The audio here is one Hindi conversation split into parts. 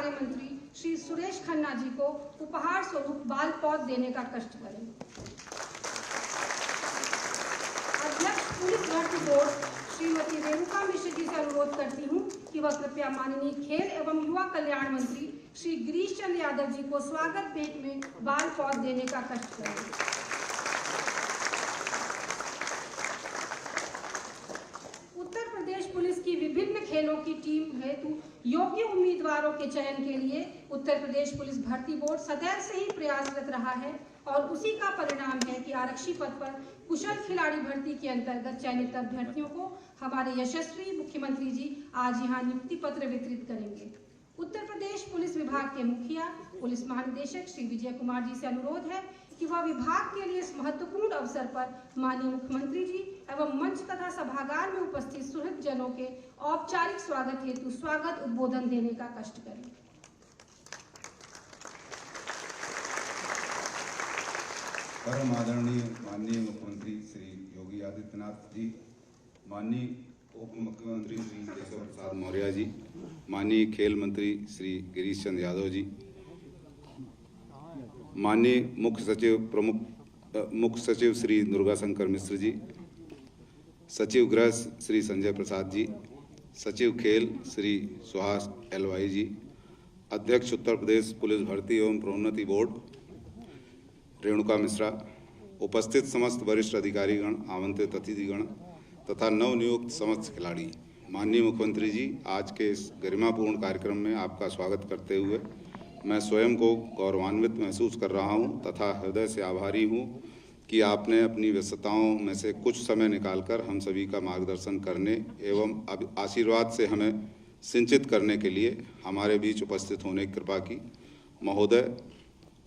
कार्य मंत्री श्री सुरेश खन्ना जी को उपहार स्वरूप बाल पौध देने का कष्ट करें। अध्यक्ष पुलिस भर्ती बोर्ड श्रीमती रेणुका मिश्र जी से अनुरोध करती हूं कि वह कृपया माननीय खेल एवं युवा कल्याण मंत्री श्री गिरीश चंद्र यादव जी को स्वागत भेंट में बाल पौध देने का कष्ट करें। उत्तर प्रदेश पुलिस की विभिन्न खेलों की टीम हेतु योग्य उम्मीदवारों के चयन के लिए उत्तर प्रदेश पुलिस भर्ती बोर्ड सदैव से ही प्रयासरत रहा है और उसी का परिणाम है कि आरक्षी पद पर कुशल खिलाड़ी भर्ती के अंतर्गत चयनित अभ्यर्थियों को हमारे यशस्वी मुख्यमंत्री जी आज यहाँ नियुक्ति पत्र वितरित करेंगे। उत्तर प्रदेश पुलिस विभाग के मुखिया पुलिस महानिदेशक श्री विजय कुमार जी से अनुरोध है कि वह विभाग के लिए इस महत्वपूर्ण अवसर पर माननीय मुख्यमंत्री जी एवं मंच तथा सभागार में उपस्थित सुहृद जनों के औपचारिक स्वागत हेतु स्वागत उद्बोधन देने का कष्ट करें। परम आदरणीय माननीय मुख्यमंत्री श्री योगी आदित्यनाथ जी, माननीय उप मुख्यमंत्री श्री केशव प्रसाद मौर्य जी, माननीय खेल मंत्री श्री गिरीश चंद्र यादव जी, माननीय मुख्य सचिव श्री दुर्गाशंकर मिश्र जी, सचिव गृह श्री संजय प्रसाद जी, सचिव खेल श्री सुहास एलवाई जी, अध्यक्ष उत्तर प्रदेश पुलिस भर्ती एवं प्रोन्नति बोर्ड रेणुका मिश्रा, उपस्थित समस्त वरिष्ठ अधिकारीगण, आमंत्रित अतिथिगण तथा नवनियुक्त समस्त खिलाड़ी, माननीय मुख्यमंत्री जी, आज के इस गरिमापूर्ण कार्यक्रम में आपका स्वागत करते हुए मैं स्वयं को गौरवान्वित महसूस कर रहा हूं तथा हृदय से आभारी हूं कि आपने अपनी व्यस्तताओं में से कुछ समय निकालकर हम सभी का मार्गदर्शन करने एवं आशीर्वाद से हमें सिंचित करने के लिए हमारे बीच उपस्थित होने की कृपा की। महोदय,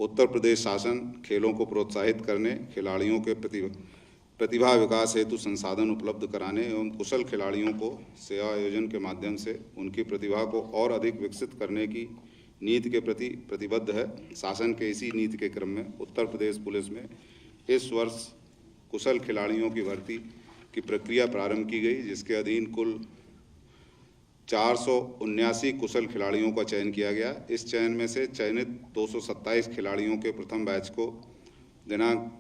उत्तर प्रदेश शासन खेलों को प्रोत्साहित करने, खिलाड़ियों के प्रतिभा विकास हेतु संसाधन उपलब्ध कराने एवं कुशल खिलाड़ियों को सेवा आयोजन के माध्यम से उनकी प्रतिभा को और अधिक विकसित करने की नीति के प्रति प्रतिबद्ध है। शासन के इसी नीति के क्रम में उत्तर प्रदेश पुलिस में इस वर्ष कुशल खिलाड़ियों की भर्ती की प्रक्रिया प्रारंभ की गई, जिसके अधीन कुल 479 कुशल खिलाड़ियों का चयन किया गया। इस चयन में से चयनित 227 खिलाड़ियों के प्रथम बैच को दिनांक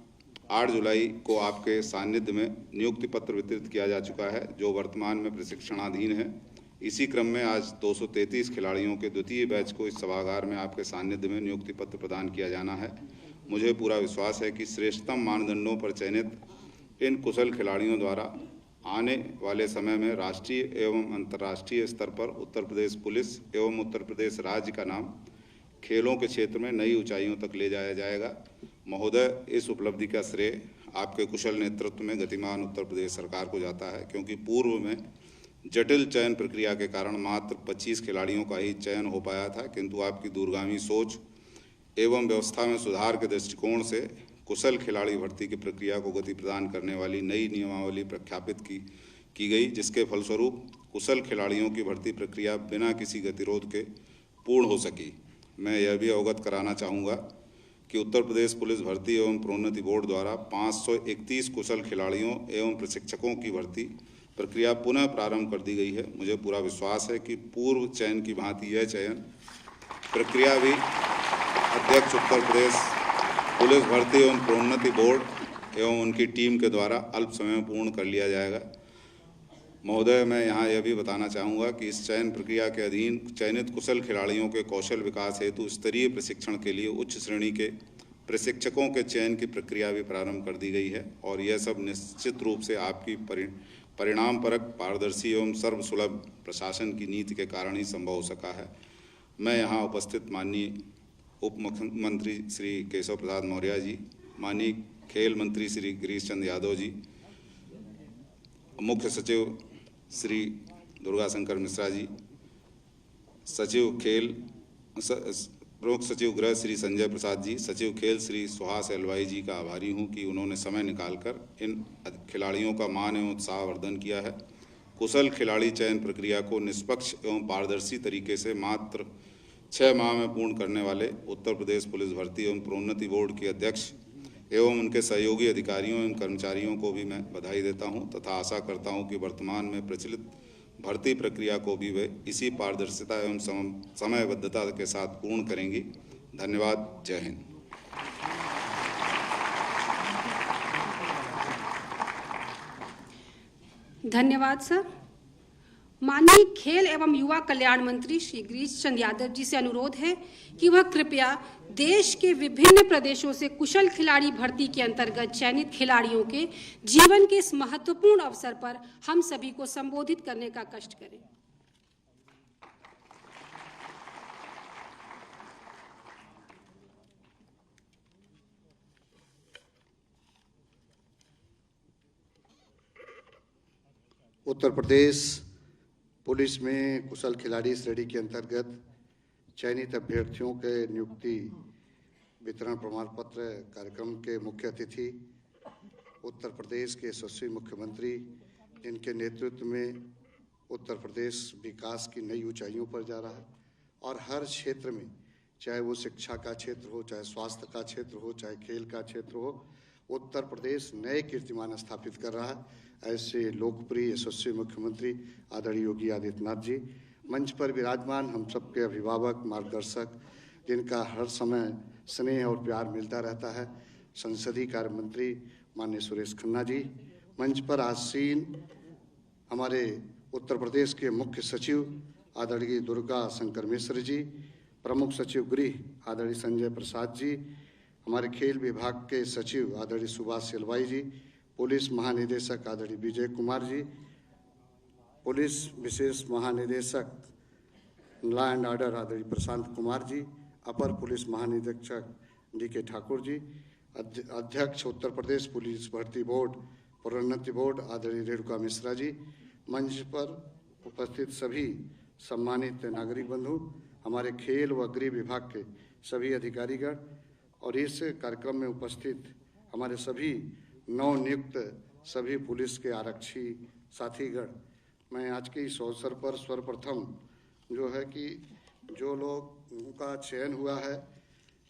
8 जुलाई को आपके सानिध्य में नियुक्ति पत्र वितरित किया जा चुका है, जो वर्तमान में प्रशिक्षणाधीन है। इसी क्रम में आज 233 खिलाड़ियों के द्वितीय बैच को इस सभागार में आपके सानिध्य में नियुक्ति पत्र प्रदान किया जाना है। मुझे पूरा विश्वास है कि श्रेष्ठतम मानदंडों पर चयनित इन कुशल खिलाड़ियों द्वारा आने वाले समय में राष्ट्रीय एवं अंतर्राष्ट्रीय स्तर पर उत्तर प्रदेश पुलिस एवं उत्तर प्रदेश राज्य का नाम खेलों के क्षेत्र में नई ऊंचाइयों तक ले जाया जाएगा। महोदय, इस उपलब्धि का श्रेय आपके कुशल नेतृत्व में गतिमान उत्तर प्रदेश सरकार को जाता है, क्योंकि पूर्व में जटिल चयन प्रक्रिया के कारण मात्र 25 खिलाड़ियों का ही चयन हो पाया था, किंतु आपकी दूरगामी सोच एवं व्यवस्था में सुधार के दृष्टिकोण से कुशल खिलाड़ी भर्ती की प्रक्रिया को गति प्रदान करने वाली नई नियमावली प्रख्यापित की गई, जिसके फलस्वरूप कुशल खिलाड़ियों की भर्ती प्रक्रिया बिना किसी गतिरोध के पूर्ण हो सकी। मैं यह भी अवगत कराना चाहूँगा कि उत्तर प्रदेश पुलिस भर्ती एवं प्रोन्नति बोर्ड द्वारा 531 कुशल खिलाड़ियों एवं प्रशिक्षकों की भर्ती प्रक्रिया पुनः प्रारंभ कर दी गई है। मुझे पूरा विश्वास है कि पूर्व चयन की भांति यह चयन प्रक्रिया भी अध्यक्ष उत्तर प्रदेश पुलिस भर्ती एवं प्रोन्नति बोर्ड एवं उनकी टीम के द्वारा अल्प समय में पूर्ण कर लिया जाएगा। महोदय, मैं यहाँ यह भी बताना चाहूँगा कि इस चयन प्रक्रिया के अधीन चयनित कुशल खिलाड़ियों के कौशल विकास हेतु स्तरीय प्रशिक्षण के लिए उच्च श्रेणी के प्रशिक्षकों के चयन की प्रक्रिया भी प्रारंभ कर दी गई है और यह सब निश्चित रूप से आपकी परिणामपरक, पारदर्शी एवं सर्वसुलभ प्रशासन की नीति के कारण ही संभव हो सका है। मैं यहाँ उपस्थित माननीय उप मुख्यमंत्री श्री केशव प्रसाद मौर्य जी, माननीय खेल मंत्री श्री गिरीश चंद्र यादव जी, मुख्य सचिव श्री दुर्गाशंकर मिश्रा जी, सचिव खेल प्रमुख सचिव गृह श्री संजय प्रसाद जी, सचिव खेल श्री सुहास एलवाई जी का आभारी हूं कि उन्होंने समय निकालकर इन खिलाड़ियों का मान एवं उत्साह वर्धन किया है। कुशल खिलाड़ी चयन प्रक्रिया को निष्पक्ष एवं पारदर्शी तरीके से मात्र 6 माह में पूर्ण करने वाले उत्तर प्रदेश पुलिस भर्ती एवं प्रोन्नति बोर्ड के अध्यक्ष एवं उनके सहयोगी अधिकारियों एवं कर्मचारियों को भी मैं बधाई देता हूं तथा आशा करता हूं कि वर्तमान में प्रचलित भर्ती प्रक्रिया को भी वे इसी पारदर्शिता एवं समयबद्धता के साथ पूर्ण करेंगी। धन्यवाद। जय हिंद। धन्यवाद सर। माननीय खेल एवं युवा कल्याण मंत्री श्री गिरीश चंद्र यादव जी से अनुरोध है कि वह कृपया देश के विभिन्न प्रदेशों से कुशल खिलाड़ी भर्ती के अंतर्गत चयनित खिलाड़ियों के जीवन के इस महत्वपूर्ण अवसर पर हम सभी को संबोधित करने का कष्ट करें। उत्तर प्रदेश पुलिस में कुशल खिलाड़ी श्रेणी के अंतर्गत चयनित अभ्यर्थियों के नियुक्ति वितरण प्रमाण पत्र कार्यक्रम के मुख्य अतिथि उत्तर प्रदेश के यशस्वी मुख्यमंत्री, जिनके नेतृत्व में उत्तर प्रदेश विकास की नई ऊंचाइयों पर जा रहा है और हर क्षेत्र में, चाहे वो शिक्षा का क्षेत्र हो, चाहे स्वास्थ्य का क्षेत्र हो, चाहे खेल का क्षेत्र हो, उत्तर प्रदेश नए कीर्तिमान स्थापित कर रहा है। ऐसे लोकप्रिय यशस्वी मुख्यमंत्री आदरणीय योगी आदित्यनाथ जी, मंच पर विराजमान हम सबके अभिभावक, मार्गदर्शक, जिनका हर समय स्नेह और प्यार मिलता रहता है, संसदीय कार्य मंत्री माननीय सुरेश खन्ना जी, मंच पर आसीन हमारे उत्तर प्रदेश के मुख्य सचिव आदरणीय दुर्गा शंकर मिश्र जी, प्रमुख सचिव गृह आदरणीय संजय प्रसाद जी, हमारे खेल विभाग के सचिव आदरणीय सुभाष सिलवाई जी, पुलिस महानिदेशक आदरणीय विजय कुमार जी, पुलिस विशेष महानिदेशक लॉ एंड ऑर्डर आदरणीय प्रशांत कुमार जी, अपर पुलिस महानिरीक्षक DK ठाकुर जी, अध्यक्ष उत्तर प्रदेश पुलिस भर्ती बोर्ड प्रोन्नति बोर्ड आदरणीय रेणुका मिश्रा जी, मंच पर उपस्थित सभी सम्मानित नागरिक बंधु, हमारे खेल व गृह विभाग के सभी अधिकारीगण और इस कार्यक्रम में उपस्थित हमारे सभी नवनियुक्त सभी पुलिस के आरक्षी साथीगण, मैं आज के इस अवसर पर सर्वप्रथम जो है कि जो लोगों का चयन हुआ है,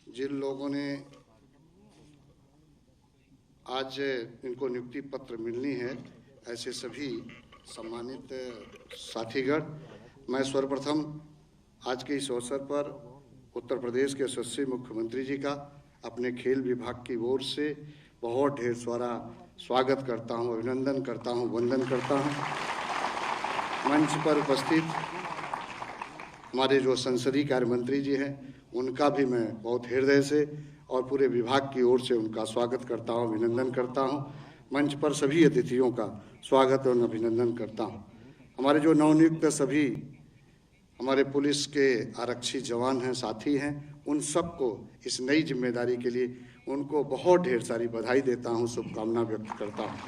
जिन लोगों ने आज इनको नियुक्ति पत्र मिलनी है, ऐसे सभी सम्मानित साथीगण, मैं सर्वप्रथम आज के इस अवसर पर उत्तर प्रदेश के यशस्वी मुख्यमंत्री जी का अपने खेल विभाग की ओर से बहुत ढेर सारा स्वागत करता हूं, अभिनंदन करता हूं, वंदन करता हूं। मंच पर उपस्थित हमारे जो संसदीय कार्य मंत्री जी हैं, उनका भी मैं बहुत हृदय से और पूरे विभाग की ओर से उनका स्वागत करता हूं, अभिनंदन करता हूं। मंच पर सभी अतिथियों का स्वागत और अभिनंदन करता हूं। हमारे जो नवनियुक्त सभी हमारे पुलिस के आरक्षी जवान हैं, साथी हैं, उन सबको इस नई जिम्मेदारी के लिए उनको बहुत ढेर सारी बधाई देता हूं, शुभकामना व्यक्त करता हूं।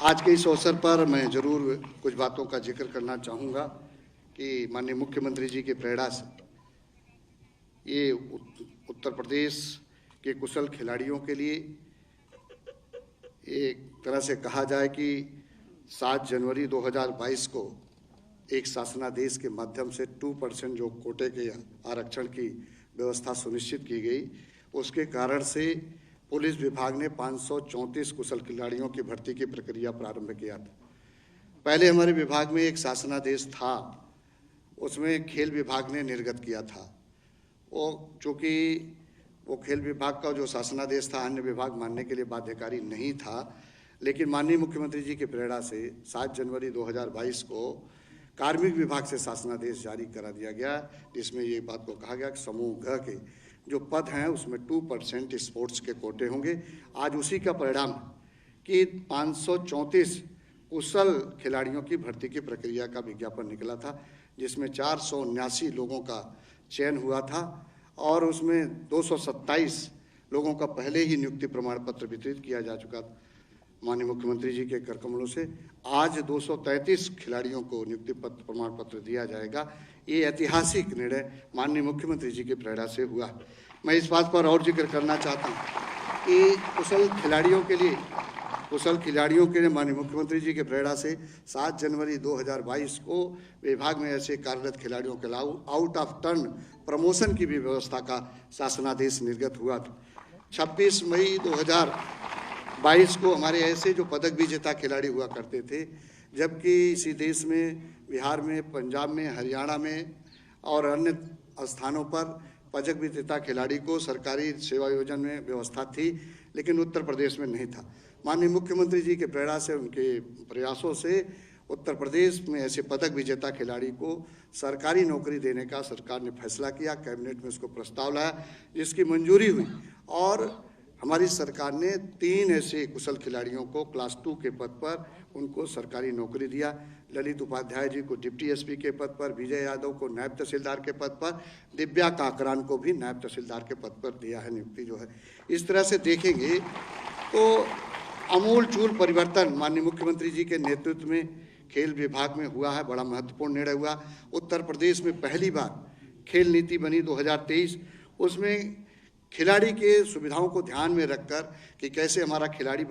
आज के इस अवसर पर मैं जरूर कुछ बातों का जिक्र करना चाहूँगा कि माननीय मुख्यमंत्री जी के प्रेरणा से ये उत्तर प्रदेश के कुशल खिलाड़ियों के लिए एक तरह से कहा जाए कि 7 जनवरी 2022 को एक शासनादेश के माध्यम से 2% जो कोटे के आरक्षण की व्यवस्था सुनिश्चित की गई, उसके कारण से पुलिस विभाग ने 534 कुशल खिलाड़ियों की भर्ती की प्रक्रिया प्रारंभ किया था। पहले हमारे विभाग में एक शासनादेश था, उसमें खेल विभाग ने निर्गत किया था। वो चूँकि वो खेल विभाग का जो शासनादेश था अन्य विभाग मानने के लिए बाध्यकारी नहीं था, लेकिन माननीय मुख्यमंत्री जी की प्रेरणा से 7 जनवरी 2022 को कार्मिक विभाग से शासनादेश जारी करा दिया गया, जिसमें ये बात को कहा गया कि समूह घ के जो पद हैं उसमें 2% स्पोर्ट्स के कोटे होंगे। आज उसी का परिणाम कि 534 कुशल खिलाड़ियों की भर्ती की प्रक्रिया का विज्ञापन निकला था, जिसमें 479 लोगों का चयन हुआ था और उसमें 227 लोगों का पहले ही नियुक्ति प्रमाण पत्र वितरित किया जा चुका था। माननीय मुख्यमंत्री जी के कर कमलों से आज 233 खिलाड़ियों को नियुक्ति पत्र प्रमाण पत्र दिया जाएगा। ये ऐतिहासिक निर्णय माननीय मुख्यमंत्री जी की प्रेरणा से हुआ। मैं इस बात पर और जिक्र करना चाहता हूँ कि कुशल खिलाड़ियों के लिए माननीय मुख्यमंत्री जी के प्रेरणा से 7 जनवरी 2022 को विभाग में ऐसे कार्यरत खिलाड़ियों के अलावा आउट ऑफ टर्न प्रमोशन की भी व्यवस्था का शासनादेश निर्गत हुआ था। 26 मई 2022 को हमारे ऐसे जो पदक विजेता खिलाड़ी हुआ करते थे, जबकि इसी देश में, बिहार में, पंजाब में, हरियाणा में और अन्य स्थानों पर पदक विजेता खिलाड़ी को सरकारी सेवा योजना में व्यवस्था थी, लेकिन उत्तर प्रदेश में नहीं था। माननीय मुख्यमंत्री जी के प्रेरणा से, उनके प्रयासों से उत्तर प्रदेश में ऐसे पदक विजेता खिलाड़ी को सरकारी नौकरी देने का सरकार ने फैसला किया। कैबिनेट में उसको प्रस्ताव लाया, जिसकी मंजूरी हुई और हमारी सरकार ने 3 ऐसे कुशल खिलाड़ियों को क्लास 2 के पद पर उनको सरकारी नौकरी दिया। ललित उपाध्याय जी को डिप्टी एसपी के पद पर, विजय यादव को नायब तहसीलदार के पद पर, दिव्या काकरान को भी नायब तहसीलदार के पद पर दिया है नियुक्ति जो है। इस तरह से देखेंगे तो आमूल-चूल परिवर्तन माननीय मुख्यमंत्री जी के नेतृत्व में खेल विभाग में हुआ है। बड़ा महत्वपूर्ण निर्णय हुआ। उत्तर प्रदेश में पहली बार खेल नीति बनी 2023, उसमें खिलाड़ी के सुविधाओं को ध्यान में रखकर कि कैसे हमारा खिलाड़ी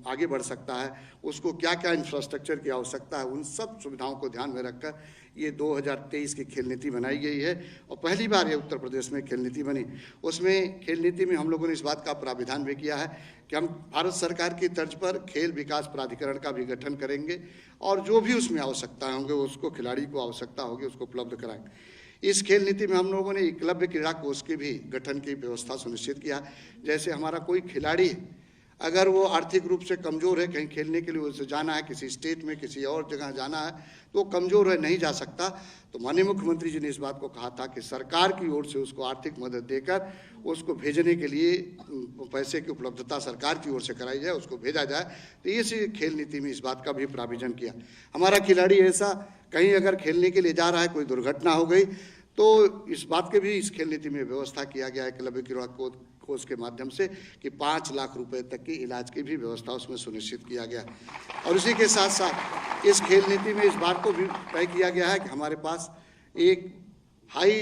आगे बढ़ सकता है, उसको क्या क्या इंफ्रास्ट्रक्चर की आवश्यकता है, उन सब सुविधाओं को ध्यान में रखकर ये 2023 की खेल नीति बनाई गई है। और पहली बार ये उत्तर प्रदेश में खेल नीति बनी। उसमें खेल नीति में हम लोगों ने इस बात का प्राविधान भी किया है कि हम भारत सरकार की तर्ज पर खेल विकास प्राधिकरण का भी गठन करेंगे और जो भी उसमें आवश्यकताएं होंगे उसको खिलाड़ी को आवश्यकता होगी उसको उपलब्ध कराएंगे। इस खेल नीति में हम लोगों ने एकलव्य क्रीड़ा कोष के भी गठन की व्यवस्था सुनिश्चित किया। जैसे हमारा कोई खिलाड़ी अगर वो आर्थिक रूप से कमज़ोर है, कहीं खेलने के लिए उसे जाना है, किसी स्टेट में किसी और जगह जाना है, तो वो कमज़ोर है, नहीं जा सकता, तो माननीय मुख्यमंत्री जी ने इस बात को कहा था कि सरकार की ओर से उसको आर्थिक मदद देकर उसको भेजने के लिए पैसे की उपलब्धता सरकार की ओर से कराई जाए, उसको भेजा जाए। तो इसी खेल नीति में इस बात का भी प्राविधान किया। हमारा खिलाड़ी ऐसा कहीं अगर खेलने के लिए जा रहा है, कोई दुर्घटना हो गई, तो इस बात के भी इस खेल नीति में व्यवस्था किया गया है एकलव्य क्रीड़ा कोष के माध्यम से कि 5 लाख रुपए तक की इलाज की भी व्यवस्था उसमें सुनिश्चित किया गया। और इसी के साथ साथ इस खेल नीति में इस बात को भी तय किया गया है कि हमारे पास एक हाई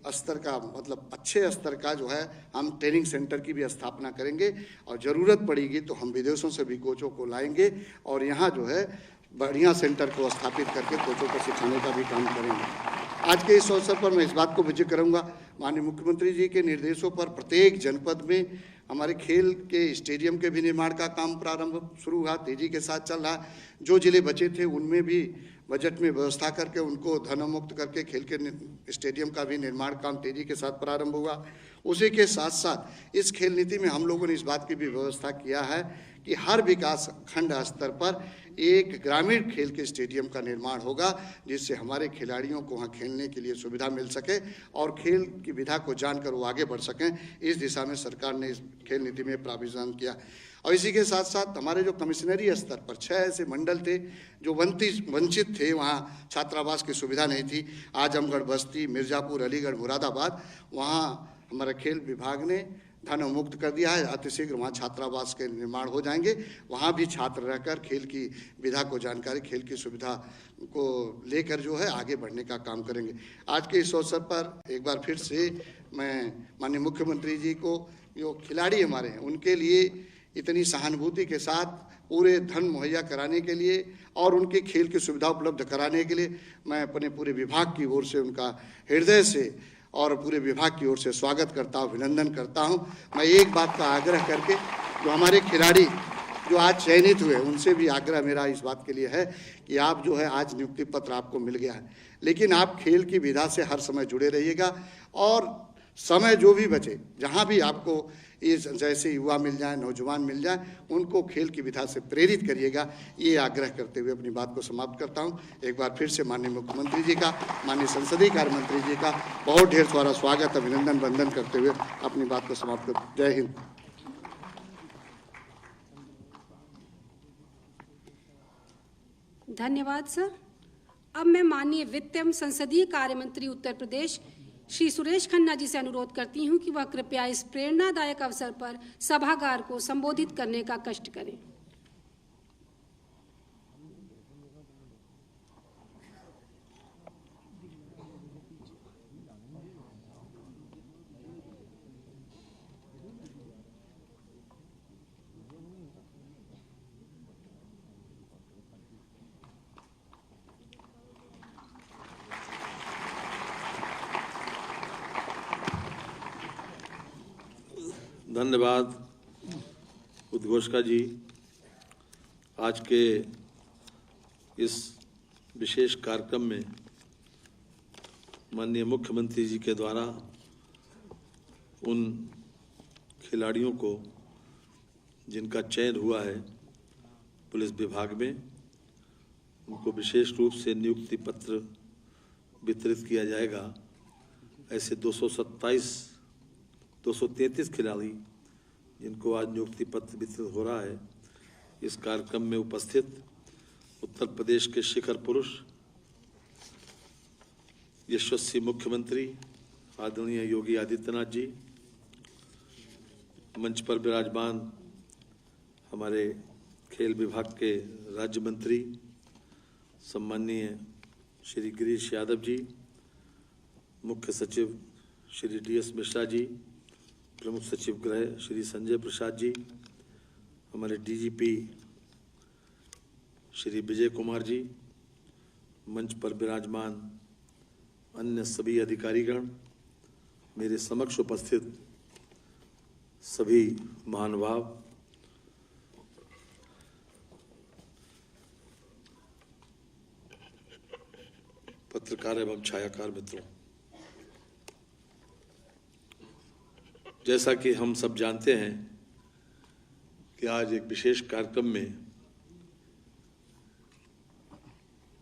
स्तर का, मतलब अच्छे स्तर का जो है, हम ट्रेनिंग सेंटर की भी स्थापना करेंगे और ज़रूरत पड़ेगी तो हम विदेशों से भी कोचों को लाएंगे और यहाँ जो है बढ़िया सेंटर को स्थापित करके कोचों को सिखाने का भी काम करेंगे। आज के इस अवसर पर मैं इस बात को भी जिक्र करूँगा, माननीय मुख्यमंत्री जी के निर्देशों पर प्रत्येक जनपद में हमारे खेल के स्टेडियम के भी निर्माण का काम प्रारंभ शुरू हुआ, तेजी के साथ चल रहा। जो जिले बचे थे उनमें भी बजट में व्यवस्था करके उनको धनमुक्त करके खेल के स्टेडियम का भी निर्माण काम तेजी के साथ प्रारंभ हुआ। उसी के साथ साथ इस खेल नीति में हम लोगों ने इस बात की भी व्यवस्था किया है कि हर विकास खंड स्तर पर एक ग्रामीण खेल के स्टेडियम का निर्माण होगा, जिससे हमारे खिलाड़ियों को वहाँ खेलने के लिए सुविधा मिल सके और खेल की विधा को जानकर वो आगे बढ़ सकें। इस दिशा में सरकार ने इस खेल नीति में प्राविधान किया। और इसी के साथ साथ हमारे जो कमिश्नरी स्तर पर 6 ऐसे मंडल थे जो वंचित थे, वहाँ छात्रावास की सुविधा नहीं थी। आजमगढ़, बस्ती, मिर्ज़ापुर, अलीगढ़, मुरादाबाद, वहाँ हमारे खेल विभाग ने धन मुक्त कर दिया है। अतिशीघ्र वहाँ छात्रावास के निर्माण हो जाएंगे। वहाँ भी छात्र रहकर खेल की विधा को जानकारी, खेल की सुविधा को लेकर जो है आगे बढ़ने का काम करेंगे। आज के इस अवसर पर एक बार फिर से मैं माननीय मुख्यमंत्री जी को, जो खिलाड़ी हमारे हैं उनके लिए इतनी सहानुभूति के साथ पूरे धन मुहैया कराने के लिए और उनके खेल की सुविधा उपलब्ध कराने के लिए मैं अपने पूरे विभाग की ओर से उनका हृदय से और पूरे विभाग की ओर से स्वागत करता हूँ, अभिनंदन करता हूँ। मैं एक बात का आग्रह करके, जो हमारे खिलाड़ी जो आज चयनित हुए उनसे भी आग्रह मेरा इस बात के लिए है कि आप जो है, आज नियुक्ति पत्र आपको मिल गया है, लेकिन आप खेल की विधा से हर समय जुड़े रहिएगा और समय जो भी बचे, जहाँ भी आपको ये जैसे युवा मिल जाए, नौजवान मिल जाए, उनको खेल की विधा से प्रेरित करिएगा। ये आग्रह करते हुए अपनी बात को समाप्त करता हूँ। एक बार फिर से माननीय मुख्यमंत्री जी का, माननीय संसदीय कार्य मंत्री जी का बहुत ढेर सारा स्वागत, अभिनंदन, वंदन करते हुए अपनी बात को समाप्त कर। जय हिंद। धन्यवाद सर। अब मैं माननीय वित्त एवं संसदीय कार्य मंत्री उत्तर प्रदेश श्री सुरेश खन्ना जी से अनुरोध करती हूं कि वह कृपया इस प्रेरणादायक अवसर पर सभागार को संबोधित करने का कष्ट करें। धन्यवाद उद्घोषका जी। आज के इस विशेष कार्यक्रम में माननीय मुख्यमंत्री जी के द्वारा उन खिलाड़ियों को जिनका चयन हुआ है पुलिस विभाग में, उनको विशेष रूप से नियुक्ति पत्र वितरित किया जाएगा। ऐसे 233 खिलाड़ी जिनको आज नियुक्ति पत्र वितरित हो रहा है, इस कार्यक्रम में उपस्थित उत्तर प्रदेश के शिखर पुरुष यशस्वी मुख्यमंत्री आदरणीय योगी आदित्यनाथ जी, मंच पर विराजमान हमारे खेल विभाग के राज्य मंत्री सम्माननीय श्री गिरीश यादव जी, मुख्य सचिव श्री DS मिश्रा जी, प्रमुख सचिव गृह श्री संजय प्रसाद जी, हमारे DGP श्री विजय कुमार जी, मंच पर विराजमान अन्य सभी अधिकारीगण, मेरे समक्ष उपस्थित सभी महानुभाव, पत्रकार एवं छायाकार मित्रों, जैसा कि हम सब जानते हैं कि आज एक विशेष कार्यक्रम में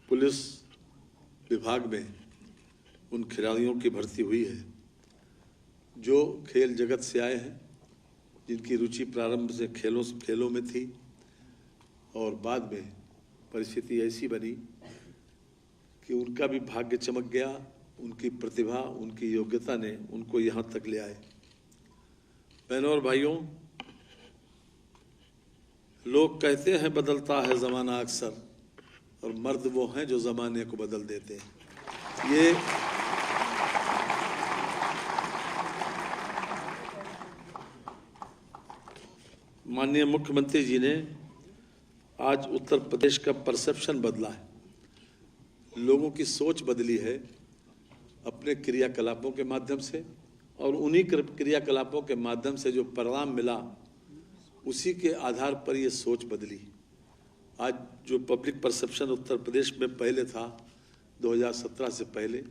पुलिस विभाग में उन खिलाड़ियों की भर्ती हुई है जो खेल जगत से आए हैं, जिनकी रुचि प्रारंभ से खेलों में थी और बाद में परिस्थिति ऐसी बनी कि उनका भी भाग्य चमक गया, उनकी प्रतिभा, उनकी योग्यता ने उनको यहाँ तक ले आए। बहनों और भाइयों, लोग कहते हैं बदलता है ज़माना अक्सर, और मर्द वो हैं जो ज़माने को बदल देते हैं। ये माननीय मुख्यमंत्री जी ने आज उत्तर प्रदेश का परसेप्शन बदला है, लोगों की सोच बदली है अपने क्रियाकलापों के माध्यम से, और उन्हीं क्रियाकलापों के माध्यम से जो परिणाम मिला उसी के आधार पर ये सोच बदली। आज जो पब्लिक परसेप्शन उत्तर प्रदेश में पहले था 2017 से पहले,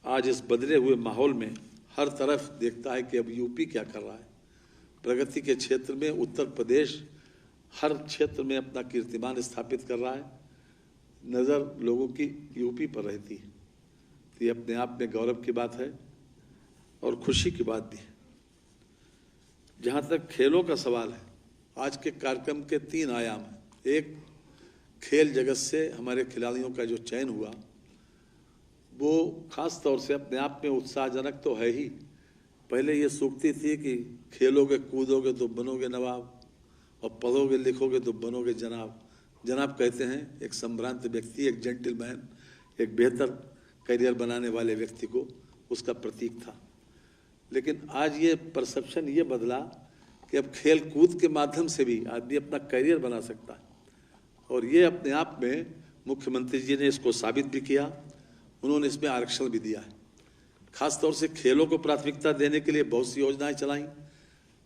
आज इस बदले हुए माहौल में हर तरफ देखता है कि अब यूपी क्या कर रहा है। प्रगति के क्षेत्र में उत्तर प्रदेश हर क्षेत्र में अपना कीर्तिमान स्थापित कर रहा है। नज़र लोगों की यूपी पर रहती है, तो ये अपने आप में गौरव की बात है और खुशी की बात भी है। जहाँ तक खेलों का सवाल है, आज के कार्यक्रम के 3 आयाम हैं। एक, खेल जगत से हमारे खिलाड़ियों का जो चयन हुआ वो खास तौर से अपने आप में उत्साहजनक तो है ही। पहले ये सूक्ति थी कि खेलोगे कूदोगे तो बनोगे नवाब, और पढ़ोगे लिखोगे तो बनोगे जनाब। जनाब कहते हैं एक संभ्रांत व्यक्ति, एक जेंटलमैन, एक बेहतर करियर बनाने वाले व्यक्ति को, उसका प्रतीक था। लेकिन आज ये परसेप्शन ये बदला कि अब खेल कूद के माध्यम से भी आदमी अपना करियर बना सकता है, और ये अपने आप में मुख्यमंत्री जी ने इसको साबित भी किया। उन्होंने इसमें आरक्षण भी दिया है। खास तौर से खेलों को प्राथमिकता देने के लिए बहुत सी योजनाएं चलाई,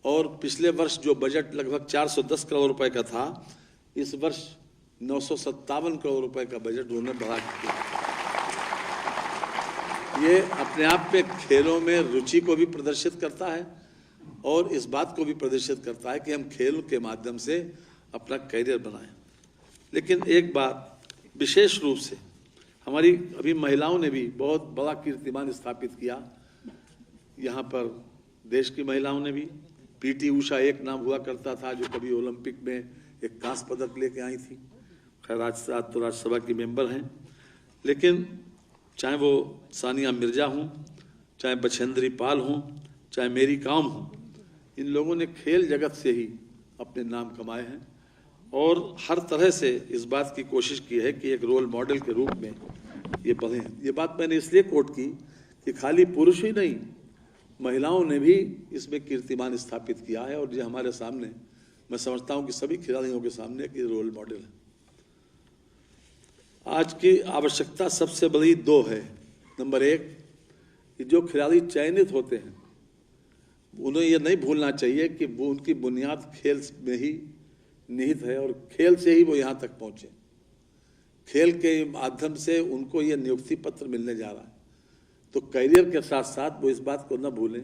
और पिछले वर्ष जो बजट लगभग 410 करोड़ रुपए का था, इस वर्ष 957 करोड़ रुपए का बजट उन्होंने बढ़ा दिया। ये अपने आप में खेलों में रुचि को भी प्रदर्शित करता है और इस बात को भी प्रदर्शित करता है कि हम खेल के माध्यम से अपना करियर बनाएं। लेकिन एक बात विशेष रूप से हमारी अभी महिलाओं ने भी बहुत बड़ा कीर्तिमान स्थापित किया। यहाँ पर देश की महिलाओं ने भी, PT उषा एक नाम हुआ करता था जो कभी ओलंपिक में एक कांस्य पदक लेके आई थी। खैर आज तो राज्यसभा की मेंबर हैं, लेकिन चाहे वो सानिया मिर्जा हों, चाहे बछेंद्री पाल हों, चाहे मेरी कॉम हों, इन लोगों ने खेल जगत से ही अपने नाम कमाए हैं और हर तरह से इस बात की कोशिश की है कि एक रोल मॉडल के रूप में ये बढ़े। ये बात मैंने इसलिए कोट की कि खाली पुरुष ही नहीं, महिलाओं ने भी इसमें कीर्तिमान स्थापित किया है, और ये हमारे सामने, मैं समझता हूं कि सभी खिलाड़ियों के सामने कि रोल मॉडल है। आज की आवश्यकता सबसे बड़ी 2 है। नंबर 1 कि जो खिलाड़ी चयनित होते हैं उन्हें ये नहीं भूलना चाहिए कि वो उनकी बुनियाद खेल में ही निहित है और खेल से ही वो यहाँ तक पहुँचे। खेल के माध्यम से उनको ये नियुक्ति पत्र मिलने जा रहा है। तो करियर के साथ साथ वो इस बात को न भूलें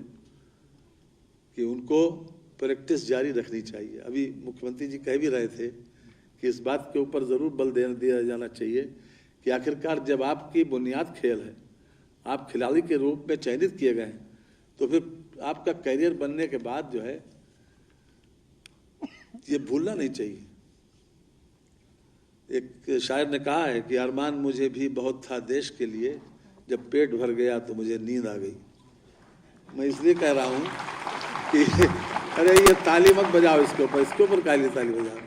कि उनको प्रैक्टिस जारी रखनी चाहिए। अभी मुख्यमंत्री जी कह भी रहे थे कि इस बात के ऊपर ज़रूर बल दिया जाना चाहिए कि आखिरकार जब आपकी बुनियाद खेल है, आप खिलाड़ी के रूप में चयनित किए गए हैं, तो फिर आपका करियर बनने के बाद जो है ये भूलना नहीं चाहिए। एक शायर ने कहा है कि अरमान मुझे भी बहुत था देश के लिए, जब पेट भर गया तो मुझे नींद आ गई। मैं इसलिए कह रहा हूँ कि अरे ये ताली मत बजाओ इसके ऊपर काली ताली बजाओ।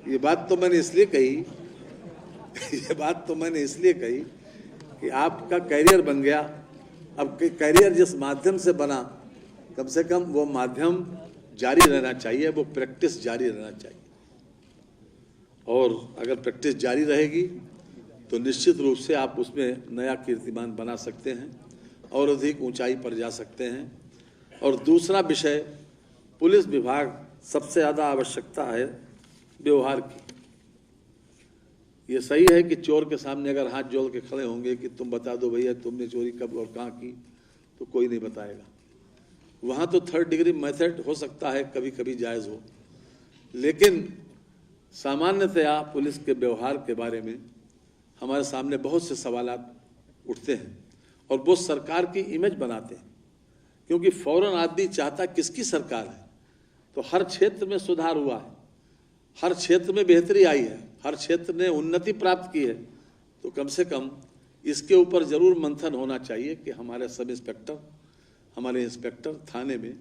ये बात तो मैंने इसलिए कही कि आपका करियर बन गया। अब करियर जिस माध्यम से बना, कम से कम वो माध्यम जारी रहना चाहिए, वो प्रैक्टिस जारी रहना चाहिए। और अगर प्रैक्टिस जारी रहेगी तो निश्चित रूप से आप उसमें नया कीर्तिमान बना सकते हैं और अधिक ऊंचाई पर जा सकते हैं। और दूसरा विषय, पुलिस विभाग सबसे ज़्यादा आवश्यकता है व्यवहार की। ये सही है कि चोर के सामने अगर हाथ जोड़ के खड़े होंगे कि तुम बता दो भैया तुमने चोरी कब और कहाँ की, तो कोई नहीं बताएगा। वहाँ तो 3rd डिग्री मेथड हो सकता है, कभी कभी जायज़ हो, लेकिन सामान्यतया पुलिस के व्यवहार के बारे में हमारे सामने बहुत से सवालात उठते हैं और वो सरकार की इमेज बनाते हैं। क्योंकि फौरन आदमी चाहता किसकी सरकार है, तो हर क्षेत्र में सुधार हुआ है, हर क्षेत्र में बेहतरी आई है, हर क्षेत्र ने उन्नति प्राप्त की है, तो कम से कम इसके ऊपर जरूर मंथन होना चाहिए कि हमारे सब इंस्पेक्टर, हमारे इंस्पेक्टर थाने में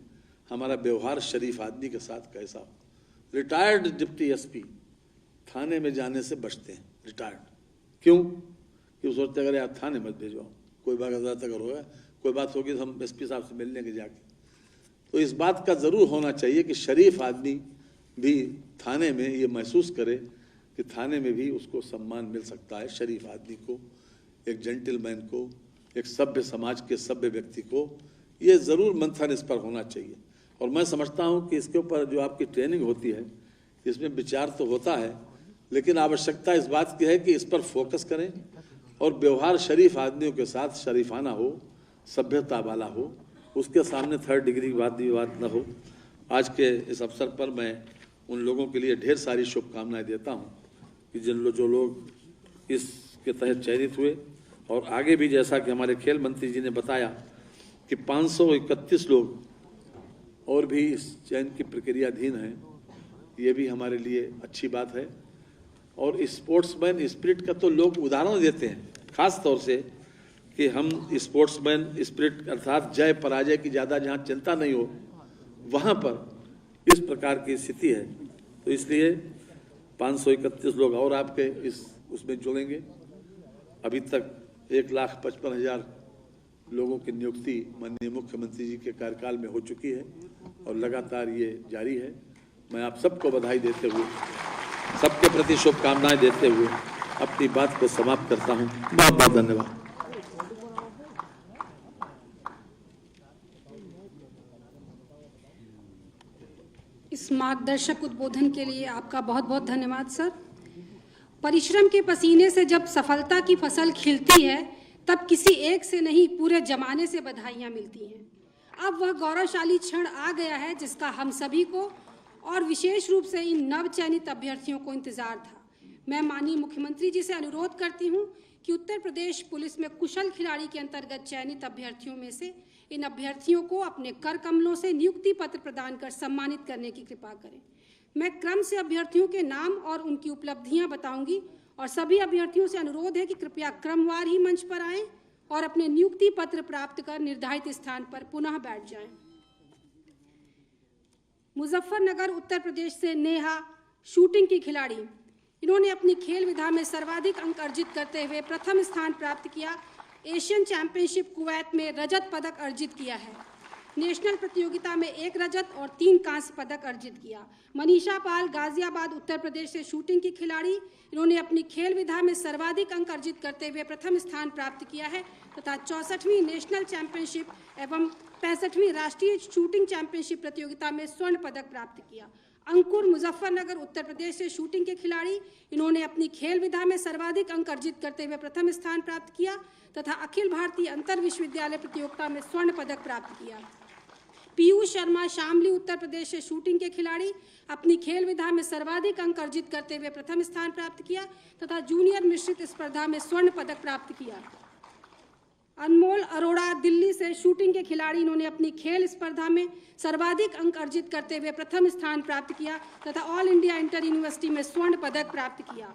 हमारा व्यवहार शरीफ आदमी के साथ कैसा हो। रिटायर्ड डिप्टी एसपी थाने में जाने से बचते हैं। रिटायर्ड क्यों? कि सोचते अगर यार थाने मत भेजो, कोई बात अगर होगा, कोई बात होगी तो हम एसपी साहब से मिल लेंगे जाके। तो इस बात का ज़रूर होना चाहिए कि शरीफ आदमी भी थाने में ये महसूस करे कि थाने में भी उसको सम्मान मिल सकता है। शरीफ आदमी को, एक जेंटलमैन को, एक सभ्य समाज के सभ्य व्यक्ति को, ये ज़रूर मंथन इस पर होना चाहिए। और मैं समझता हूँ कि इसके ऊपर जो आपकी ट्रेनिंग होती है, इसमें विचार तो होता है, लेकिन आवश्यकता इस बात की है कि इस पर फोकस करें और व्यवहार शरीफ आदमियों के साथ शरीफाना हो, सभ्यता वाला हो, उसके सामने 3rd डिग्री की बात न हो। आज के इस अवसर पर मैं उन लोगों के लिए ढेर सारी शुभकामनाएं देता हूं कि जो लोग इसके तहत चयनित हुए, और आगे भी जैसा कि हमारे खेल मंत्री जी ने बताया कि 531 लोग और भी इस चयन की प्रक्रियाधीन हैं, ये भी हमारे लिए अच्छी बात है। और स्पोर्ट्समैन स्पिरिट का तो लोग उदाहरण देते हैं, खास तौर से कि हम स्पोर्ट्समैन स्पिरिट अर्थात जय पराजय की ज़्यादा जहाँ चिंता नहीं हो, वहाँ पर इस प्रकार की स्थिति है। तो इसलिए 531 लोग और आपके इस उसमें जुड़ेंगे। अभी तक 1,55,000 लोगों की नियुक्ति माननीय मुख्यमंत्री जी के कार्यकाल में हो चुकी है और लगातार ये जारी है। मैं आप सबको बधाई देते हुए, सबके प्रति शुभकामनाएं देते हुए अपनी बात को समाप्त करता हूं। बहुत बहुत धन्यवाद। इस मार्गदर्शक उद्बोधन के लिए आपका बहुत बहुत धन्यवाद सर। परिश्रम के पसीने से जब सफलता की फसल खिलती है, तब किसी एक से नहीं पूरे जमाने से बधाइयां मिलती हैं। अब वह गौरवशाली क्षण आ गया है जिसका हम सभी को और विशेष रूप से इन नव चयनित अभ्यर्थियों को इंतजार था। मैं माननीय मुख्यमंत्री जी से अनुरोध करती हूं कि उत्तर प्रदेश पुलिस में कुशल खिलाड़ी के अंतर्गत चयनित अभ्यर्थियों में से इन अभ्यर्थियों को अपने कर कमलों से नियुक्ति पत्र प्रदान कर सम्मानित करने की कृपा करें। मैं क्रम से अभ्यर्थियों के नाम और उनकी उपलब्धियां बताऊंगी और सभी अभ्यर्थियों से अनुरोध है कि कृपया क्रमवार ही मंच पर आएं और अपने नियुक्ति पत्र प्राप्त कर निर्धारित स्थान पर पुनः बैठ जाएं। मुजफ्फरनगर उत्तर प्रदेश से नेहा शूटिंग की खिलाड़ी, इन्होंने अपनी खेल विधा में सर्वाधिक अंक अर्जित करते हुए प्रथम स्थान प्राप्त किया। एशियन चैंपियनशिप कुवैत में रजत पदक अर्जित किया है। नेशनल प्रतियोगिता में 1 रजत और 3 कांस्य पदक अर्जित किया। मनीषा पाल गाजियाबाद उत्तर प्रदेश से शूटिंग की खिलाड़ी, इन्होंने अपनी खेल विधा में सर्वाधिक अंक अर्जित करते हुए प्रथम स्थान प्राप्त किया है तथा 64वीं नेशनल चैंपियनशिप एवं 65वीं राष्ट्रीय शूटिंग चैंपियनशिप प्रतियोगिता में स्वर्ण पदक प्राप्त किया। अंकुर मुजफ्फरनगर उत्तर प्रदेश से शूटिंग के खिलाड़ी, इन्होंने अपनी खेल विधा में सर्वाधिक अंक अर्जित करते हुए प्रथम स्थान प्राप्त किया तथा अखिल भारतीय अंतर विश्वविद्यालय प्रतियोगिता में स्वर्ण पदक प्राप्त किया। पीयूष शर्मा शामली उत्तर प्रदेश से शूटिंग के खिलाड़ी, अपनी खेल विधा में सर्वाधिक अंक अर्जित करते हुए प्रथम स्थान प्राप्त किया तथा जूनियर मिश्रित स्पर्धा में स्वर्ण पदक प्राप्त किया। अनमोल अरोड़ा दिल्ली से शूटिंग के खिलाड़ी, इन्होंने अपनी खेल स्पर्धा में सर्वाधिक अंक अर्जित करते हुए प्रथम स्थान प्राप्त किया तथा ऑल इंडिया इंटर यूनिवर्सिटी में स्वर्ण पदक प्राप्त किया।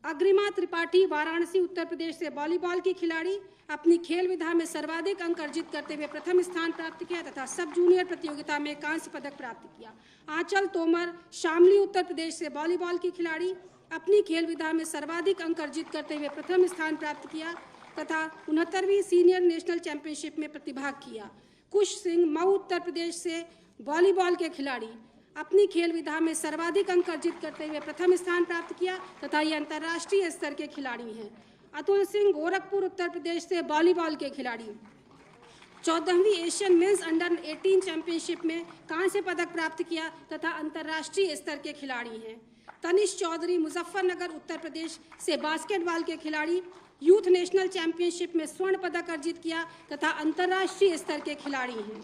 अग्रिमा त्रिपाठी वाराणसी उत्तर प्रदेश से वॉलीबॉल की खिलाड़ी, अपनी खेल विधा में सर्वाधिक अंक अर्जित करते हुए प्रथम स्थान प्राप्त किया तथा सब जूनियर प्रतियोगिता में कांस्य पदक प्राप्त किया। आंचल तोमर शामली उत्तर प्रदेश से वॉलीबॉल की खिलाड़ी, अपनी खेल विधा में सर्वाधिक अंक अर्जित करते हुए प्रथम स्थान प्राप्त किया तथा 69वीं सीनियर नेशनल चैंपियनशिप में प्रतिभाग किया। कुश सिंह मऊ उत्तर प्रदेश से वॉलीबॉल के खिलाड़ी, अपनी खेल विधा में सर्वाधिक अंक अर्जित करते हुए प्रथम स्थान प्राप्त किया तथा ये अंतर्राष्ट्रीय स्तर के खिलाड़ी हैं। अतुल सिंह गोरखपुर उत्तर प्रदेश से वॉलीबॉल के खिलाड़ी, 14वीं एशियन मेंस अंडर 18 चैंपियनशिप में कांस्य पदक प्राप्त किया तथा अंतर्राष्ट्रीय स्तर के खिलाड़ी हैं। तनिष चौधरी मुजफ्फरनगर उत्तर प्रदेश से बास्केटबॉल के खिलाड़ी, यूथ नेशनल चैंपियनशिप में स्वर्ण पदक अर्जित किया तथा अंतर्राष्ट्रीय स्तर के खिलाड़ी हैं।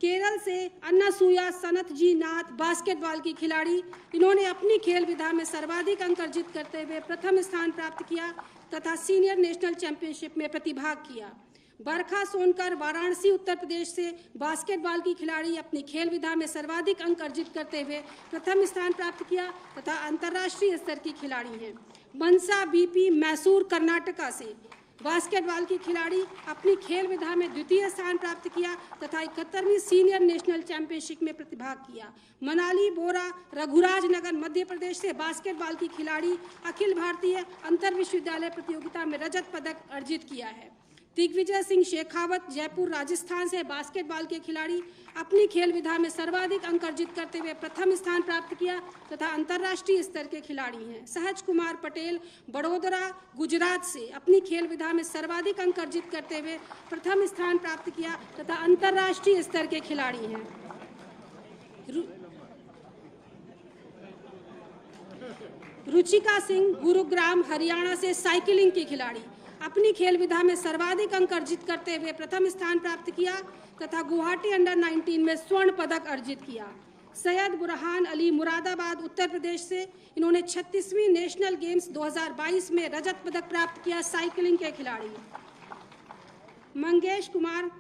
केरल से अन्नासूया सनत जी नाथ बास्केटबॉल की खिलाड़ी, इन्होंने अपनी खेल विधा में सर्वाधिक अंक अर्जित करते हुए प्रथम स्थान प्राप्त किया तथा सीनियर नेशनल चैंपियनशिप में प्रतिभाग किया। बरखा सोनकर वाराणसी उत्तर प्रदेश से बास्केटबॉल की खिलाड़ी, अपनी खेल विधा में सर्वाधिक अंक अर्जित करते हुए प्रथम स्थान प्राप्त किया तथा अंतर्राष्ट्रीय स्तर की खिलाड़ी हैं। मनसा बीपी मैसूर कर्नाटका से बास्केटबॉल की खिलाड़ी, अपनी खेल विधा में द्वितीय स्थान प्राप्त किया तथा 71वीं सीनियर नेशनल चैंपियनशिप में प्रतिभाग किया। मनाली बोरा रघुराज नगर मध्य प्रदेश से बास्केटबॉल की खिलाड़ी, अखिल भारतीय अंतर विश्वविद्यालय प्रतियोगिता में रजत पदक अर्जित किया है। दिग्विजय सिंह शेखावत जयपुर राजस्थान से बास्केटबॉल के खिलाड़ी, अपनी खेल विधा में सर्वाधिक अंक अर्जित करते हुए प्रथम स्थान प्राप्त किया तथा अंतर्राष्ट्रीय स्तर के खिलाड़ी हैं। सहज कुमार पटेल बड़ोदरा गुजरात से अपनी खेल विधा में सर्वाधिक अंक अर्जित करते हुए प्रथम स्थान प्राप्त किया तथा अंतर्राष्ट्रीय स्तर के खिलाड़ी हैं। रुचिका सिंह गुरुग्राम हरियाणा से साइकिलिंग की खिलाड़ी, अपनी खेल विधा में सर्वाधिक अंक अर्जित करते हुए प्रथम स्थान प्राप्त किया तथा गुवाहाटी अंडर 19 में स्वर्ण पदक अर्जित किया। सैयद बुरहान अली मुरादाबाद उत्तर प्रदेश से, इन्होंने 36वीं नेशनल गेम्स 2022 में रजत पदक प्राप्त किया साइकिलिंग के खिलाड़ी। मंगेश कुमार